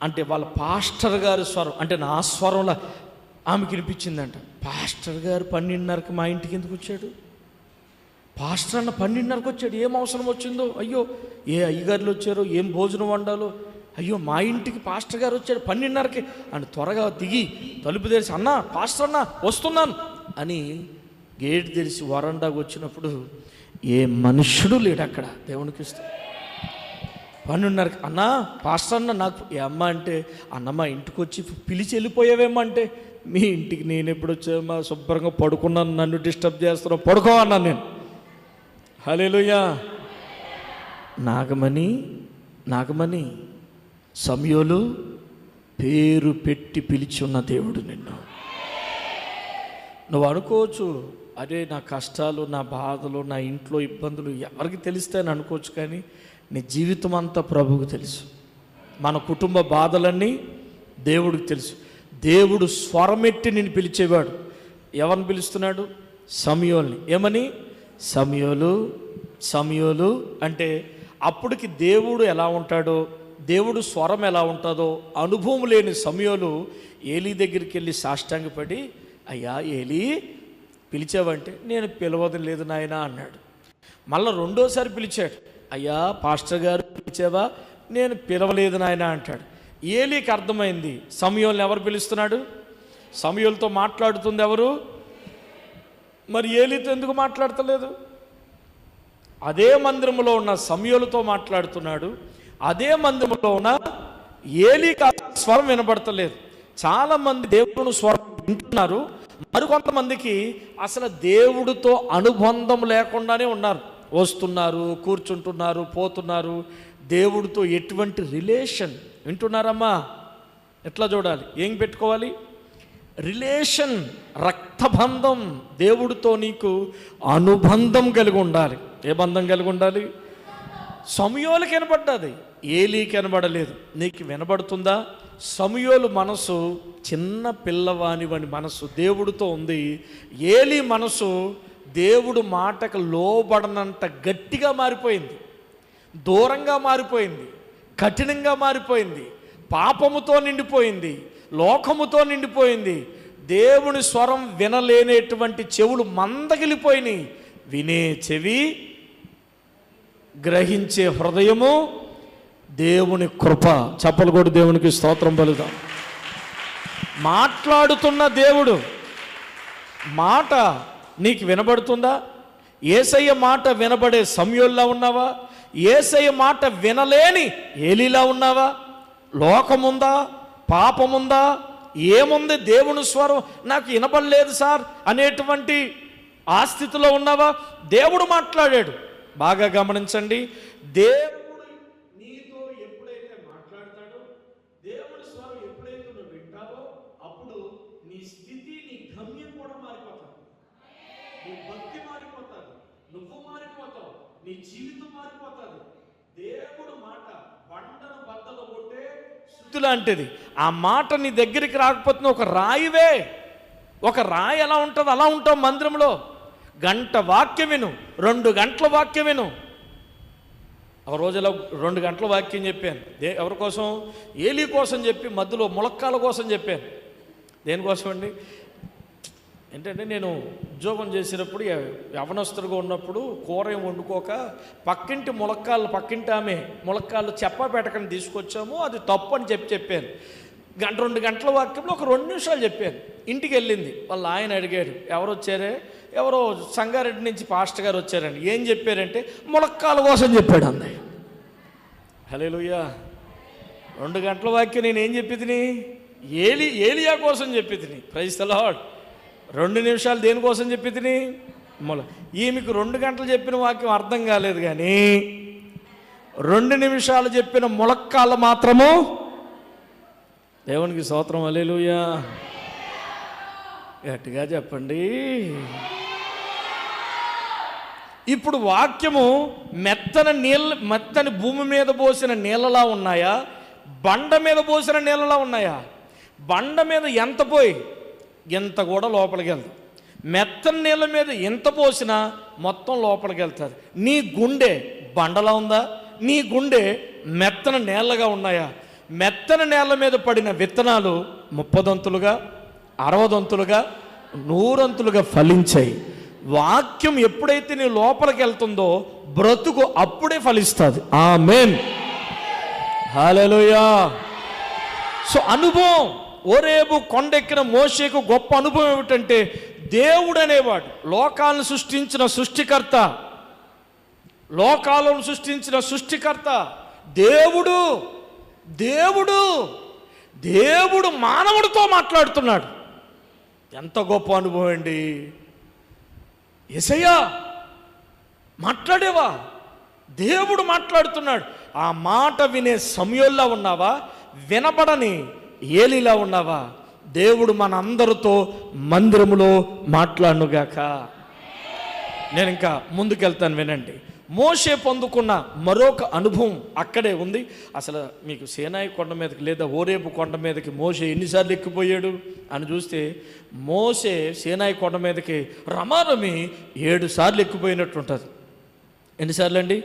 అంటే వాళ్ళ పాస్టర్ గారి స్వరం, అంటే నా స్వరంలా ఆమెకి వినిపించిందంట. పాస్టర్ గారు 12:30కి మా ఇంటికి ఎందుకు వచ్చాడు? పాస్టర్ అన్న 12:30కి వచ్చాడు, ఏం అవసరం వచ్చిందో? అయ్యో ఏ అయ్యగారులు వచ్చారో, ఏం భోజనం వండాలో, అయ్యో మా ఇంటికి పాస్టర్ గారు వచ్చాడు 12:30కి అని త్వరగా దిగి తలుపు తెరిచి, అన్నా పాస్టర్ అన్నా వస్తున్నాను అని గేట్ తెరిచి వరండాకు వచ్చినప్పుడు ఏ మనుష్యుడు లేడు అక్కడ. దేవునికి ఇస్తాం 12:30కి, అన్నా పాస్టర్ అన్న నాకు ఏ అమ్మ అంటే, అన్నమ్మ ఇంటికి వచ్చి పిలిచి వెళ్ళిపోయావేమో అంటే, మీ ఇంటికి నేను ఎప్పుడు వచ్చామా, శుభ్రంగా పడుకున్నాను, నన్ను డిస్టర్బ్ చేస్తున్నావు, పడుకో అన్నాను నేను. హల్లెలూయా. నాగమణి నాగమణి, సమూయేలు పేరు పెట్టి పిలిచి ఉన్న దేవుడు నిన్ను. నువ్వు అనుకోవచ్చు, అదే నా కష్టాలు, నా బాధలు, నా ఇంట్లో ఇబ్బందులు ఎవరికి తెలిస్తే అని అనుకోవచ్చు, కానీ నీ జీవితం అంతా ప్రభువుకు తెలుసు. మన కుటుంబ బాధలన్నీ దేవుడికి తెలుసు. దేవుడు స్వరమెట్టి నిన్ను పిలిచేవాడు. ఎవరిని పిలుస్తున్నాడు? సమూయేలుని. ఏమని? సమూయేలు సమూయేలు అంటే అప్పటికి దేవుడు ఎలా ఉంటాడో, దేవుడు స్వరం ఎలా ఉంటుందో అనుభవం లేని సమూయేలు ఏలీ దగ్గరికి వెళ్ళి సాష్టాంగపడి, అయ్యా ఏలీ పిలిచావంటే, నేను పిలవదు లేదు నాయనా అన్నాడు. మళ్ళీ రెండోసారి పిలిచాడు, అయ్యా పాస్టర్ గారు పిలిచావా? నేను పిలవలేదు నాయనా అంటాడు. ఏలీకి అర్థమైంది సమూయేలుని ఎవరు పిలుస్తున్నాడు. సమూయేలుతో మాట్లాడుతుంది ఎవరు? మరి ఏలీతో ఎందుకు మాట్లాడతలేదు? అదే మందిరంలో ఉన్న సమూయేలుతో మాట్లాడుతున్నాడు. అదే మందిరంలో ఉన్న ఏలీకి స్వరం వినబడతలేదు. చాలామంది దేవుని స్వరం వింటున్నారు, మరికొంతమందికి అసలు దేవుడితో అనుబంధం లేకుండానే ఉన్నారు. వస్తున్నారు, కూర్చుంటున్నారు, పోతున్నారు, దేవుడితో ఎటువంటి రిలేషన్. వింటున్నారమ్మా? ఎట్లా చూడాలి? ఏం పెట్టుకోవాలి? రిలేషన్, రక్తబంధం. దేవుడితో నీకు అనుబంధం కలిగి ఉండాలి. ఏ బంధం కలిగి ఉండాలి? సమూయేలుకి వినబడ్డది, ఏలీకి వినబడలేదు. నీకు వినబడుతుందా? సమూయేలు మనసు చిన్న పిల్లవాని వాని మనసు దేవుడితో ఉంది. ఏలీ మనసు దేవుడు మాటకు లోబడనంత గట్టిగా మారిపోయింది, దూరంగా మారిపోయింది, కఠినంగా మారిపోయింది, పాపముతో నిండిపోయింది, లోకముతో నిండిపోయింది. దేవుని స్వరం వినలేనేటువంటి చెవులు మందగిలిపోయినాయి. వినే చెవి, గ్రహించే హృదయము, దేవుని కృప. చప్పలు కూడా దేవునికి స్తోత్రం పలుకుదాం. మాట్లాడుతున్న దేవుడు మాట నీకు వినబడుతుందా? యేసయ్య మాట వినబడే సమూయేలులా ఉన్నావా? యేసయ్య మాట వినలేని ఏలీలా ఉన్నావా? లోకముందా, పాపముందా, ఏముంది, దేవుని స్వరం నాకు వినపడలేదు సార్ అనేటువంటి ఆ స్థితిలో ఉన్నావా? దేవుడు మాట్లాడాడు. బాగా గమనించండి, దేవుడు నీతో ఎప్పుడైతే మాట్లాడతాడో, దేవుడి స్వరం ఎప్పుడైతే నువ్వు వింటావో, అప్పుడు నీ స్థితి, నీ గమ్యం కూడా మారిపోతుంది. నీ భక్తి మారిపోతుంది, నువ్వు మారిపోతావు, నీ జీవితం మారిపోతుంది. దేవుడు మాట బండను బద్దలు కొట్టే శుద్ధి లాంటిది. ఆ మాట నీ దగ్గరికి రాకపోతే ఒక రాయివే. ఒక రాయి ఎలా ఉంటుంది అలా ఉంటావు మందిరంలో. గంట వాక్యం విను, 2 గంటల వాక్యం విను. ఒక రోజులో 2 గంటల వాక్యం చెప్పాను. ఎవరి కోసం? ఏలీ కోసం చెప్పి మధ్యలో ములక్కాల కోసం చెప్పాను. దేనికోసం అండి? ఏంటంటే నేను ఉద్యోగం చేసేటప్పుడు యవనస్తులుగా ఉన్నప్పుడు కూర ఏం వండుకోక పక్కింటి ఆమె ములక్కాళ్ళు చెప్పా పెట్టకని తీసుకొచ్చాము, అది తప్పు అని చెప్పాను. 2 గంటల వాక్యంలో ఒక 2 నిమిషాలు చెప్పాను. ఇంటికి వెళ్ళింది. వాళ్ళు ఆయన అడిగాడు, ఎవరు వచ్చారే? ఎవరో సంగారెడ్డి నుంచి పాస్టర్ గారు వచ్చారండి. ఏం చెప్పారంటే ములక్కాల కోసం చెప్పాడు అంది. హల్లెలూయా. 2 గంటల వాక్యం నేనేం చెప్పి తిని? ఏలియా కోసం చెప్పి తిని. Praise the lord. 2 నిమిషాలు దేనికోసం చెప్పి తిని? ఈమెకు 2 గంటలు చెప్పిన వాక్యం అర్థం కాలేదు, కానీ 2 నిమిషాలు చెప్పిన ములక్కాలు మాత్రము దేవునికి స్తోత్రం. హల్లెలూయా. గట్టిగా చెప్పండి. ఇప్పుడు వాక్యము మెత్తని భూమి మీద పోసిన నీళ్ళలా ఉన్నాయా, బండ మీద పోసిన నీళ్ళలా ఉన్నాయా? బండ మీద ఎంత పోయి ఎంత కూడా లోపలికి వెళ్తుంది. మెత్తని నీళ్ళ మీద ఎంత పోసినా మొత్తం లోపలికి వెళ్తుంది. నీ గుండె బండలా ఉందా? నీ గుండె మెత్తన నేలగా ఉన్నాయా? మెత్తన నేల మీద పడిన విత్తనాలు 30 దంతులుగా, 60 దంతులుగా, 100 దంతులుగా ఫలించాయి. వాక్యం ఎప్పుడైతే నీ లోపలికి వెళ్తుందో బ్రతుకు అప్పుడే ఫలిస్తుంది. ఆమేన్. హల్లెలూయా. సో అనుభవం. ఓరేబు కొండెక్కిన మోషేకు గొప్ప అనుభవం ఏమిటంటే, దేవుడు అనేవాడు లోకాలను సృష్టించిన సృష్టికర్త, లోకాలను సృష్టించిన సృష్టికర్త దేవుడు. దేవుడు దేవుడు మానవుడితో మాట్లాడుతున్నాడు. ఎంత గొప్ప అనుభవం అండి. యేసయ్యా మాట్లాడేవా? దేవుడు మాట్లాడుతున్నాడు. ఆ మాట వినే సమయంలో ఉన్నావా? వినబడని ఏలీలా ఉన్నావా? దేవుడు మన అందరితో మందిరములో మాట్లాడునుగాక. నేను ఇంకా ముందుకెళ్తాను, వినండి. మోషే పొందుకున్న మరొక అనుభవం అక్కడే ఉంది. అసలు మీకు సీనాయి కొండ మీదకి లేదా ఓరేపు కొండ మీదకి మోషే ఎన్నిసార్లు ఎక్కిపోయాడు అని చూస్తే, మోషే సీనాయి కొండ మీదకి రమారమి 7 సార్లు ఎక్కిపోయినట్టు ఉంటుంది. ఎన్నిసార్లు అండి?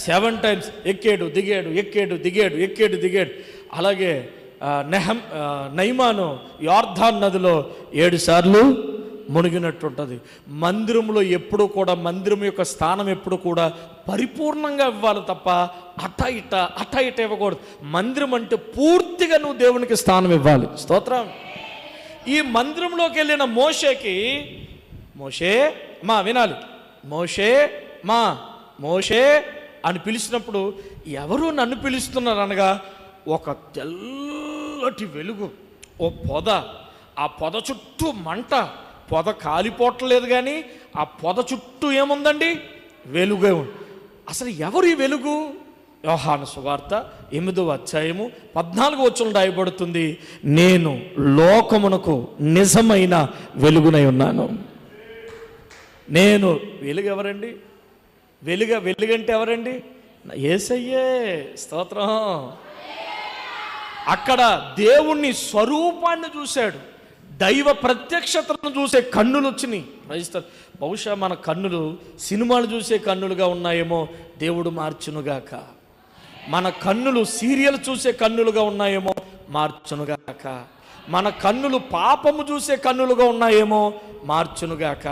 7 టైమ్స్ ఎక్కాడు దిగాడు, ఎక్కాడు దిగాడు, ఎక్కాడు దిగాడు. అలాగే నయమాను యోర్దాను నదిలో 7 సార్లు మునిగినట్టు ఉంటుంది. మందిరంలో ఎప్పుడు కూడా, మందిరం యొక్క స్థానం ఎప్పుడు కూడా పరిపూర్ణంగా ఇవ్వాలి తప్ప అట ఇట ఇవ్వకూడదు. మందిరం అంటే పూర్తిగా నువ్వు దేవునికి స్థానం ఇవ్వాలి. స్తోత్రం. ఈ మందిరంలోకి వెళ్ళిన మోషేకి, మోషే మా వినాలి, మోషే మా మోషే అని పిలిచినప్పుడు ఎవరు నన్ను పిలుస్తున్నారు అనగా, ఒక తెల్లటి వెలుగు, ఓ పొద, ఆ పొద చుట్టూ మంట. పొద కాలిపోవట్లేదు, కానీ ఆ పొద చుట్టూ ఏముందండి? వెలుగే ఉంది. అసలు ఎవరు ఈ వెలుగు? యోహాను సువార్త 8వ అధ్యాయము 14వ వచనం రాయబడుతుంది, నేను లోకమునకు నిజమైన వెలుగునై ఉన్నాను. నేను వెలుగు. ఎవరండి వెలుగంటే? ఎవరండి? యేసయ్యే. స్తోత్రం. అక్కడ దేవుణ్ణి స్వరూపాన్ని చూశాడు. దైవ ప్రత్యక్షతను చూసే కన్నులు వచ్చినాయి. బహుశా మన కన్నులు సినిమాలు చూసే కన్నులుగా ఉన్నాయేమో, దేవుడు మార్చునుగాక. మన కన్నులు సీరియల్ చూసే కన్నులుగా ఉన్నాయేమో, మార్చునుగాక. మన కన్నులు పాపము చూసే కన్నులుగా ఉన్నాయేమో, మార్చునుగాక.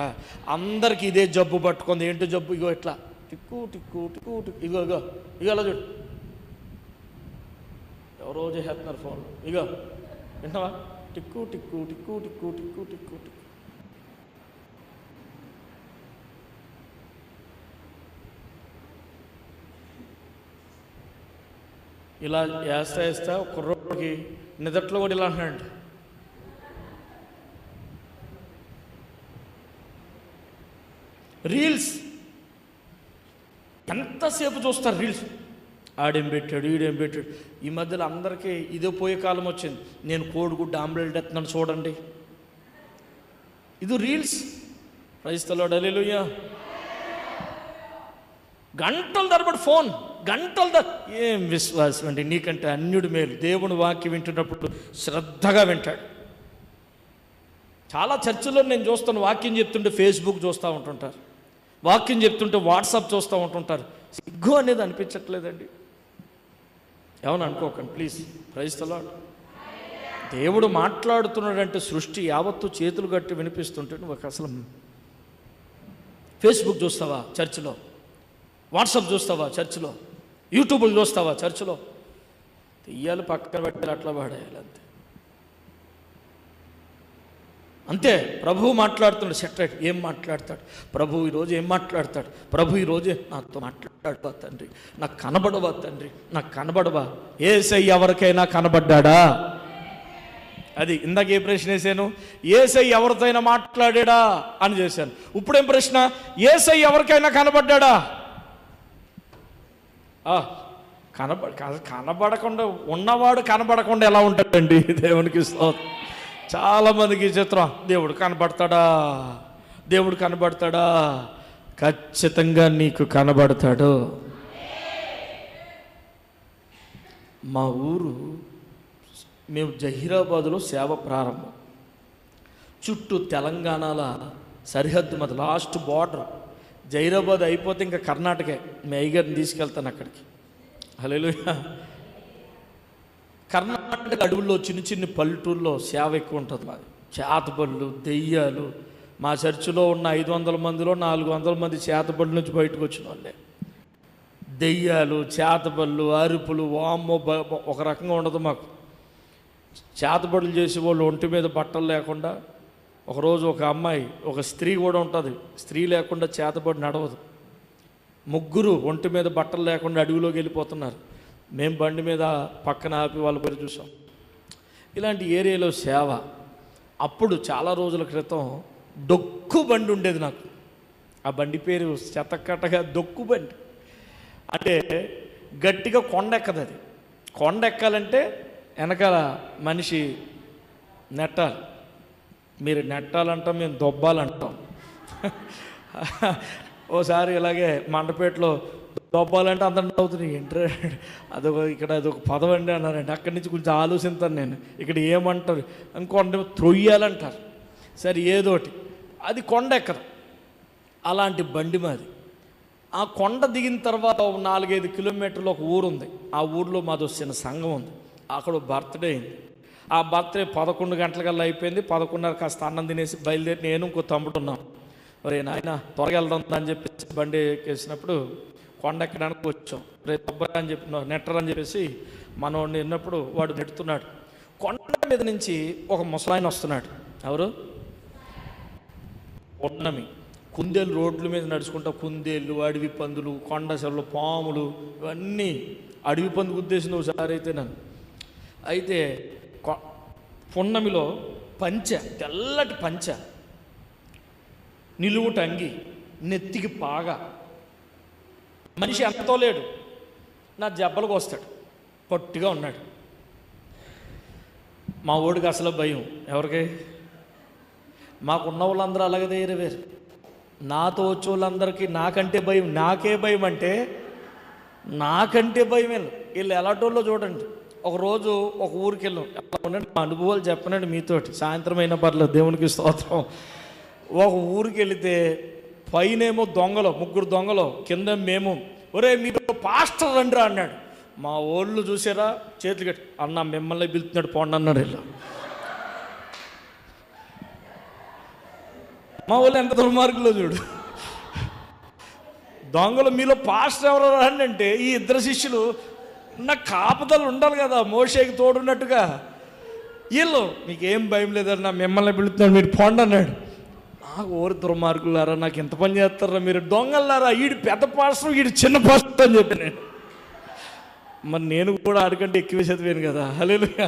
అందరికి ఇదే జబ్బు పట్టుకుంది. ఏంటో జబ్బు? ఇగో ఇట్లా టిక్కు టిక్కు టిక్కు టిక్కు. ఇగో ఇగో ఇగో అలా చూడు. ఎవరో చేస్తున్నారు ఫోన్. ఇగో వింటావా? టిక్కు టిక్కు టిక్కు టిక్కు టిక్కు టిక్కు టిక్కు. ఇలా వేస్తా కుర్రోడికి నిదట్లో కూడా ఇలా అంటున్నాడు. రీల్స్ ఎంతసేపు చూస్తారు రీల్స్. ఆడేం పెట్టాడు, ఈడేం పెట్టాడు. ఈ మధ్యలో అందరికీ ఇదే పోయే కాలం వచ్చింది. నేను కోడిగుడ్డు ఆమ్లెట్ ఎత్తున్నాను చూడండి. ఇది రీల్స్. ప్రైజ్ ది లార్డ్, హల్లెలూయా. గంటల తరబడి ఫోన్, ఏం విశ్వాసం అండి. నీకంటే అన్యుడు మేలు. దేవుని వాక్యం వింటున్నప్పుడు శ్రద్ధగా వింటాడు. చాలా చర్చిలో నేను చూస్తాను, వాక్యం చెప్తుంటే ఫేస్బుక్ చూస్తూ ఉంటుంటారు, వాక్యం చెప్తుంటే వాట్సాప్ చూస్తూ ఉంటుంటారు. సిగ్గు అనేది అనిపించట్లేదండి. ఏమని అనుకోకండి ప్లీజ్. Praise the Lord. దేవుడు మాట్లాడుతున్నాడంటే సృష్టి యావత్తు చేతులు కట్టి వినిపిస్తుంటే నువ్వు అసలు ఫేస్బుక్ చూస్తావా చర్చిలో, వాట్సాప్ చూస్తావా చర్చిలో, యూట్యూబ్లు చూస్తావా చర్చిలో? తెయ్యాలి పక్కన పెట్టాలి, అట్లా పాడేయాలి అంతే. అంతే. ప్రభువు మాట్లాడుతున్నాడు. సెటరేట్. ఏం మాట్లాడతాడు ప్రభు ఈరోజు? ఏం మాట్లాడతాడు ప్రభు ఈరోజు? నాతో మాట్లాడవా తండ్రి, నాకు కనబడవా తండ్రి, నాకు కనబడవా? యేసయ్య ఎవరికైనా కనబడ్డా? అది ఇందాక ఏ ప్రశ్న వేసాను? యేసయ్య ఎవరితోనైనా మాట్లాడా అని చేశాను. ఇప్పుడేం ప్రశ్న? యేసయ్య ఎవరికైనా కనబడ్డా? కనబడకుండా ఉన్నవాడు కనబడకుండా ఎలా ఉంటాడండి? దేవునికి స్తోత్రం. చాలామందికి చిత్రం, దేవుడు కనబడతాడా, దేవుడు కనబడతాడా? ఖచ్చితంగా నీకు కనబడతాడు. మా ఊరు, మేము జహీరాబాదులో సేవ ప్రారంభం. చుట్టూ తెలంగాణల సరిహద్దు మధ్య లాస్ట్ బార్డర్. జహీరాబాద్ అయిపోతే ఇంకా కర్ణాటకే. మీ అయ్యగారిని తీసుకెళ్తాను అక్కడికి. హల్లెలూయా. కర్ణాటక అడవుల్లో చిన్న చిన్న పల్లెటూరులో సేవ ఎక్కువ ఉంటుంది మాది. చేతబళ్ళు, దెయ్యాలు. మా చర్చిలో ఉన్న 500 మందిలో 400 మంది చేతబళ్ళు నుంచి బయటకు వచ్చిన వాళ్ళే. దెయ్యాలు, చేతబళ్ళు, అరుపులు, వామ్మో ఒక రకంగా ఉండదు మాకు. చేతబడులు చేసే వాళ్ళు ఒంటి మీద బట్టలు లేకుండా. ఒకరోజు ఒక అమ్మాయి, ఒక స్త్రీ కూడా ఉంటుంది, స్త్రీ లేకుండా చేతబడి నడవదు. ముగ్గురు ఒంటి మీద బట్టలు లేకుండా అడవిలోకి వెళ్ళిపోతున్నారు. మేము బండి మీద పక్కన ఆపి వాళ్ళ పేరు చూసాం. ఇలాంటి ఏరియాలో సేవ. అప్పుడు చాలా రోజుల క్రితం డొక్కు బండి ఉండేది నాకు. ఆ బండి పేరు చెతకట్టగా డొక్కు బండి. అంటే గట్టిగా కొండ ఎక్కదు అది. కొండ ఎక్కాలంటే వెనకాల మనిషి నెట్టాలి. మీరు నెట్టాలంటాం, మేము దొబ్బాలంటాం. ఓసారి ఇలాగే మండపేటలో దొబ్బాలంటే అందరం అవుతుంది. ఏంటంటే అదొక పదం అండి అన్నారండి. అక్కడి నుంచి కొంచెం ఆలోచిస్తాను నేను, ఇక్కడ ఏమంటారు, ఇంకొండ త్రొయ్యాలంటారు. సరే ఏదోటి, అది కొండ ఎక్కదు. అలాంటి బండి మాది. ఆ కొండ దిగిన తర్వాత 4-5 కిలోమీటర్లు ఒక ఊరు ఉంది. ఆ ఊరిలో మాది చిన్న సంఘం ఉంది. అక్కడ బర్త్డే అయింది. ఆ బర్త్డే 11 గంటలకల్లా అయిపోయింది. 11:30 కాస్త అన్నం తినేసి బయలుదేరి నేను ఇంకో తమ్ముడు ఉన్నాం. ఒరే నాయన త్వరగా వెళ్దాం అని చెప్పేసి బండి ఎక్కేసినప్పుడు కొండ ఎక్కడానికి వచ్చాం. రేపు అబ్బాయి అని చెప్పి నెట్టరు అని చెప్పేసి మనోడిని విన్నప్పుడు వాడు నెట్టుతున్నాడు. కొండ మీద నుంచి ఒక ముసలాయన వస్తున్నాడు. ఎవరు? పొన్నమి. కుందేలు రోడ్ల మీద నడుచుకుంటా, కుందేళ్ళు, అడవి పందులు, కొండ చెరువులు, పాములు, ఇవన్నీ. అడవి పందుకు ఉద్దేశం ఒకసారి అయితే నన్ను అయితే పున్నమిలో పంచె, తెల్లటి పంచె, నిలువుట అంగి, నెత్తికి పాగా. మనిషి ఎంతో లేడు, నా జబ్బలకు వస్తాడు, పొట్టిగా ఉన్నాడు. మా ఓడికి అసలు భయం. ఎవరికి? మాకున్న వాళ్ళందరూ అలాగే తయారయ్యారు. నాతో వచ్చే వాళ్ళందరికీ నాకంటే భయం. నాకే భయం అంటే నాకంటే భయం. వీళ్ళు ఎలాంటోళ్ళో చూడండి. ఒకరోజు ఒక ఊరికి వెళ్ళాం. ఎలా ఉండండి, మా అనుభవాలు చెప్పనండి మీతోటి. సాయంత్రం అయినా పర్లేదు, దేవునికి స్తోత్రం. ఒక ఊరికి వెళితే పైనేమో దొంగలు, 3 దొంగలు, కింద మేము. ఒరే మీరు పాస్టర్ రండిరా అన్నాడు. మా ఓళ్ళు చూసారా, చేతులు కట్టి, అన్న మిమ్మల్ని పిలుతున్నాడు పోండి అన్నాడు. ఇలా మా వాళ్ళు ఎంత దుర్మార్గులో చూడు. దొంగలు మీలో పాస్టర్ ఎవరు రండి అంటే ఈ 2 శిష్యులు నాకు కాపుదలు ఉండాలి కదా, మోషేకి తోడున్నట్టుగా. వీళ్ళు మీకేం భయం లేదన్న మిమ్మల్ని పిలుస్తున్నాడు, మీరు పోండి అన్నాడు. నాకు ఓరు దుర్మార్గులారా, నాకు ఎంత పని చేస్తారా మీరు, దొంగలారా, వీడు పెద్ద పాస్టర్, వీడు చిన్న పాస్టర్ అని చెప్పి నేను మరి నేను కూడా ఆడికంటే ఎక్కువ చదివాను కదా. హల్లెలూయా.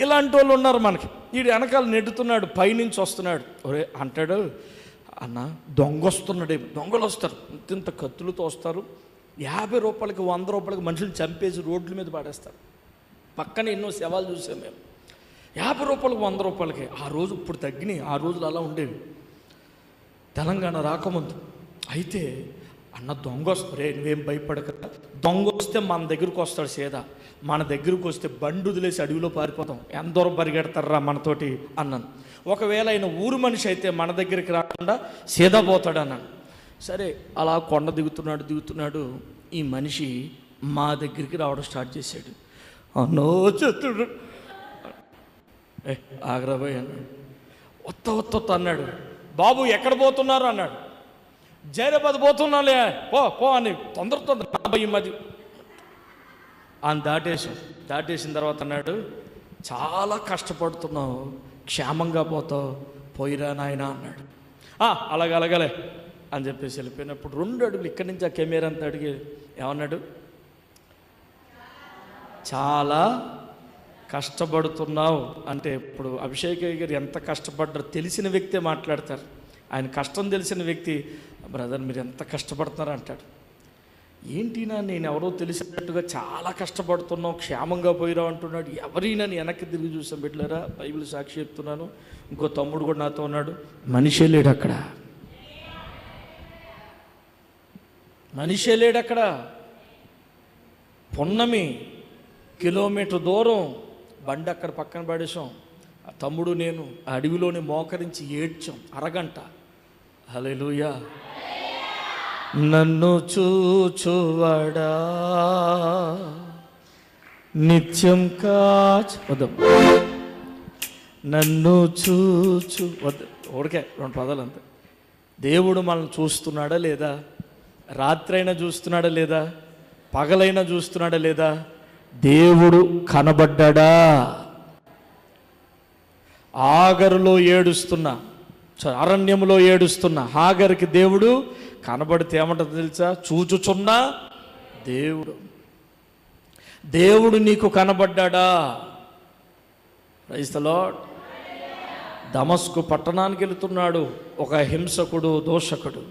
ఇలాంటి వాళ్ళు ఉన్నారు మనకి. వీడు వెనకాల నెట్టుతున్నాడు, పైనుంచి వస్తున్నాడు. ఒరే అంటాడు, అన్న దొంగ వస్తున్నాడేమో. దొంగలు వస్తారు, ఇంత కత్తులతో వస్తారు, 50 రూపాయలకి 100 రూపాయలకి మనుషులు చంపేసి రోడ్ల మీద పాడేస్తారు. పక్కన ఎన్నో శవాలు చూసాం మేము. 50 రూపాయలకి 100 రూపాయలకి. ఆ రోజు ఇప్పుడు తగ్గినాయి, ఆ రోజులు అలా ఉండేవి తెలంగాణ రాకముందు. అయితే అన్న దొంగ వస్తే నువ్వేం భయపడక, దొంగ వస్తే మన దగ్గరకు వస్తాడు సీదా. మన దగ్గరకు వస్తే బండి వదిలేసి అడవిలో పారిపోతాం. ఎంత దూరం పరిగెడతారా మనతోటి అన్నాను. ఒకవేళ ఆయన ఊరు మనిషి అయితే మన దగ్గరికి రాకుండా సీదా పోతాడు అన్నాను. సరే అలా కొండ దిగుతున్నాడు. ఈ మనిషి మా దగ్గరికి రావడం స్టార్ట్ చేశాడు. అన్నో చెత్తుడు ఆగ్రాబాయ్ అన్నాడు. వత్త అన్నాడు. బాబు ఎక్కడ పోతున్నారు అన్నాడు. జైరాబాద్ పోతున్నాలే, పో అని తొందరతో ఈ మధ్య అని దాటేసిన తర్వాత అన్నాడు, చాలా కష్టపడుతున్నావు, క్షేమంగా పోతావు, పోయిరా నాయన అన్నాడు. అలాగలగలే అని చెప్పేసి వెళ్ళిపోయినప్పుడు 2 అడుగులు ఇక్కడి నుంచి ఆ కెమెరా అంతా అడిగి ఏమన్నాడు, చాలా కష్టపడుతున్నావు అంటే. ఇప్పుడు అభిషేక్ గారు ఎంత కష్టపడ్డారు తెలిసిన వ్యక్తే మాట్లాడతారు. ఆయన కష్టం తెలిసిన వ్యక్తి, బ్రదర్ మీరు ఎంత కష్టపడుతున్నారు అంటాడు. ఏంటినా నేను ఎవరో తెలిసినట్టుగా చాలా కష్టపడుతున్నావు, క్షేమంగా పోయిరావు అంటున్నాడు. ఎవరైనా వెనక్కి తిరిగి చూసాం బిడ్డలారా, బైబిల్ సాక్షి చెప్తున్నాను. ఇంకో తమ్ముడు కూడా నాతో ఉన్నాడు. మనిషే లేడు అక్కడ, మనిషే లేడు అక్కడ. పున్నమి కిలోమీటర్ దూరం బండి అక్కడ పక్కన పడేసాం. ఆ తమ్ముడు నేను ఆ అడవిలోని మోకరించి ఏడ్చాం అరగంట. హల్లెలూయా. నన్ను చూచువాడా నిత్యం వద్దాం, నన్ను వద్దు ఓడికే 2 పదాలు అంతే. దేవుడు మనల్ని చూస్తున్నాడా లేదా? రాత్రైనా చూస్తున్నాడా లేదా? పగలైనా చూస్తున్నాడా లేదా? దేవుడు కనబడ్డా? ఆగరులో ఏడుస్తున్నా, అరణ్యంలో ఏడుస్తున్నా హాగరికి దేవుడు కనబడితే ఏమంటది తెలుసా? చూచుచున్నా దేవుడు నీకు కనబడ్డా? Praise the lord. దమస్కు పట్టణానికి వెళుతున్నాడు ఒక హింసకుడు, దోషకుడు.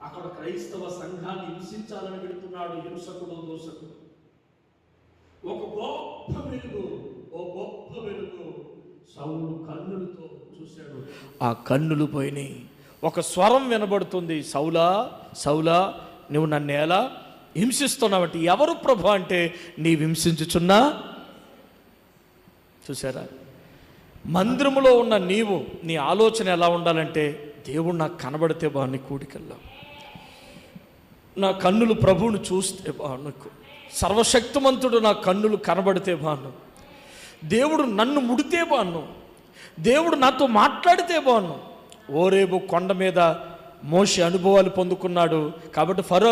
అక్కడ క్రైస్తవ సంఘాన్ని హింసించాలని వెళుతున్నాడు హింసకుడు, దోషకుడు. ఒక గొప్ప వెలుగు సౌలు కన్నులతో చూశాడు. ఆ కన్నులు పోయినాయి. ఒక స్వరం వినబడుతుంది, సౌలా సౌలా నువ్వు నన్ను ఎలా హింసిస్తున్నావంటే. ఎవరు ప్రభు అంటే, నీ హింసించుచున్నా. చూసారా? మందిరములో ఉన్న నీవు, నీ ఆలోచన ఎలా ఉండాలంటే, దేవుడు నాకు కనబడితే బాగుంది కూడికల్లో, నా కన్నులు ప్రభువును చూస్తే బాగుండు, సర్వశక్తిమంతుడు నా కన్నులు కనబడితే బాగుండు, దేవుడు నన్ను ముడితే బాగుండు, దేవుడు నాతో మాట్లాడితే బాగుండు. ఓరేబు కొండ మీద మోషే అనుభవాలు పొందుకున్నాడు కాబట్టి ఫరో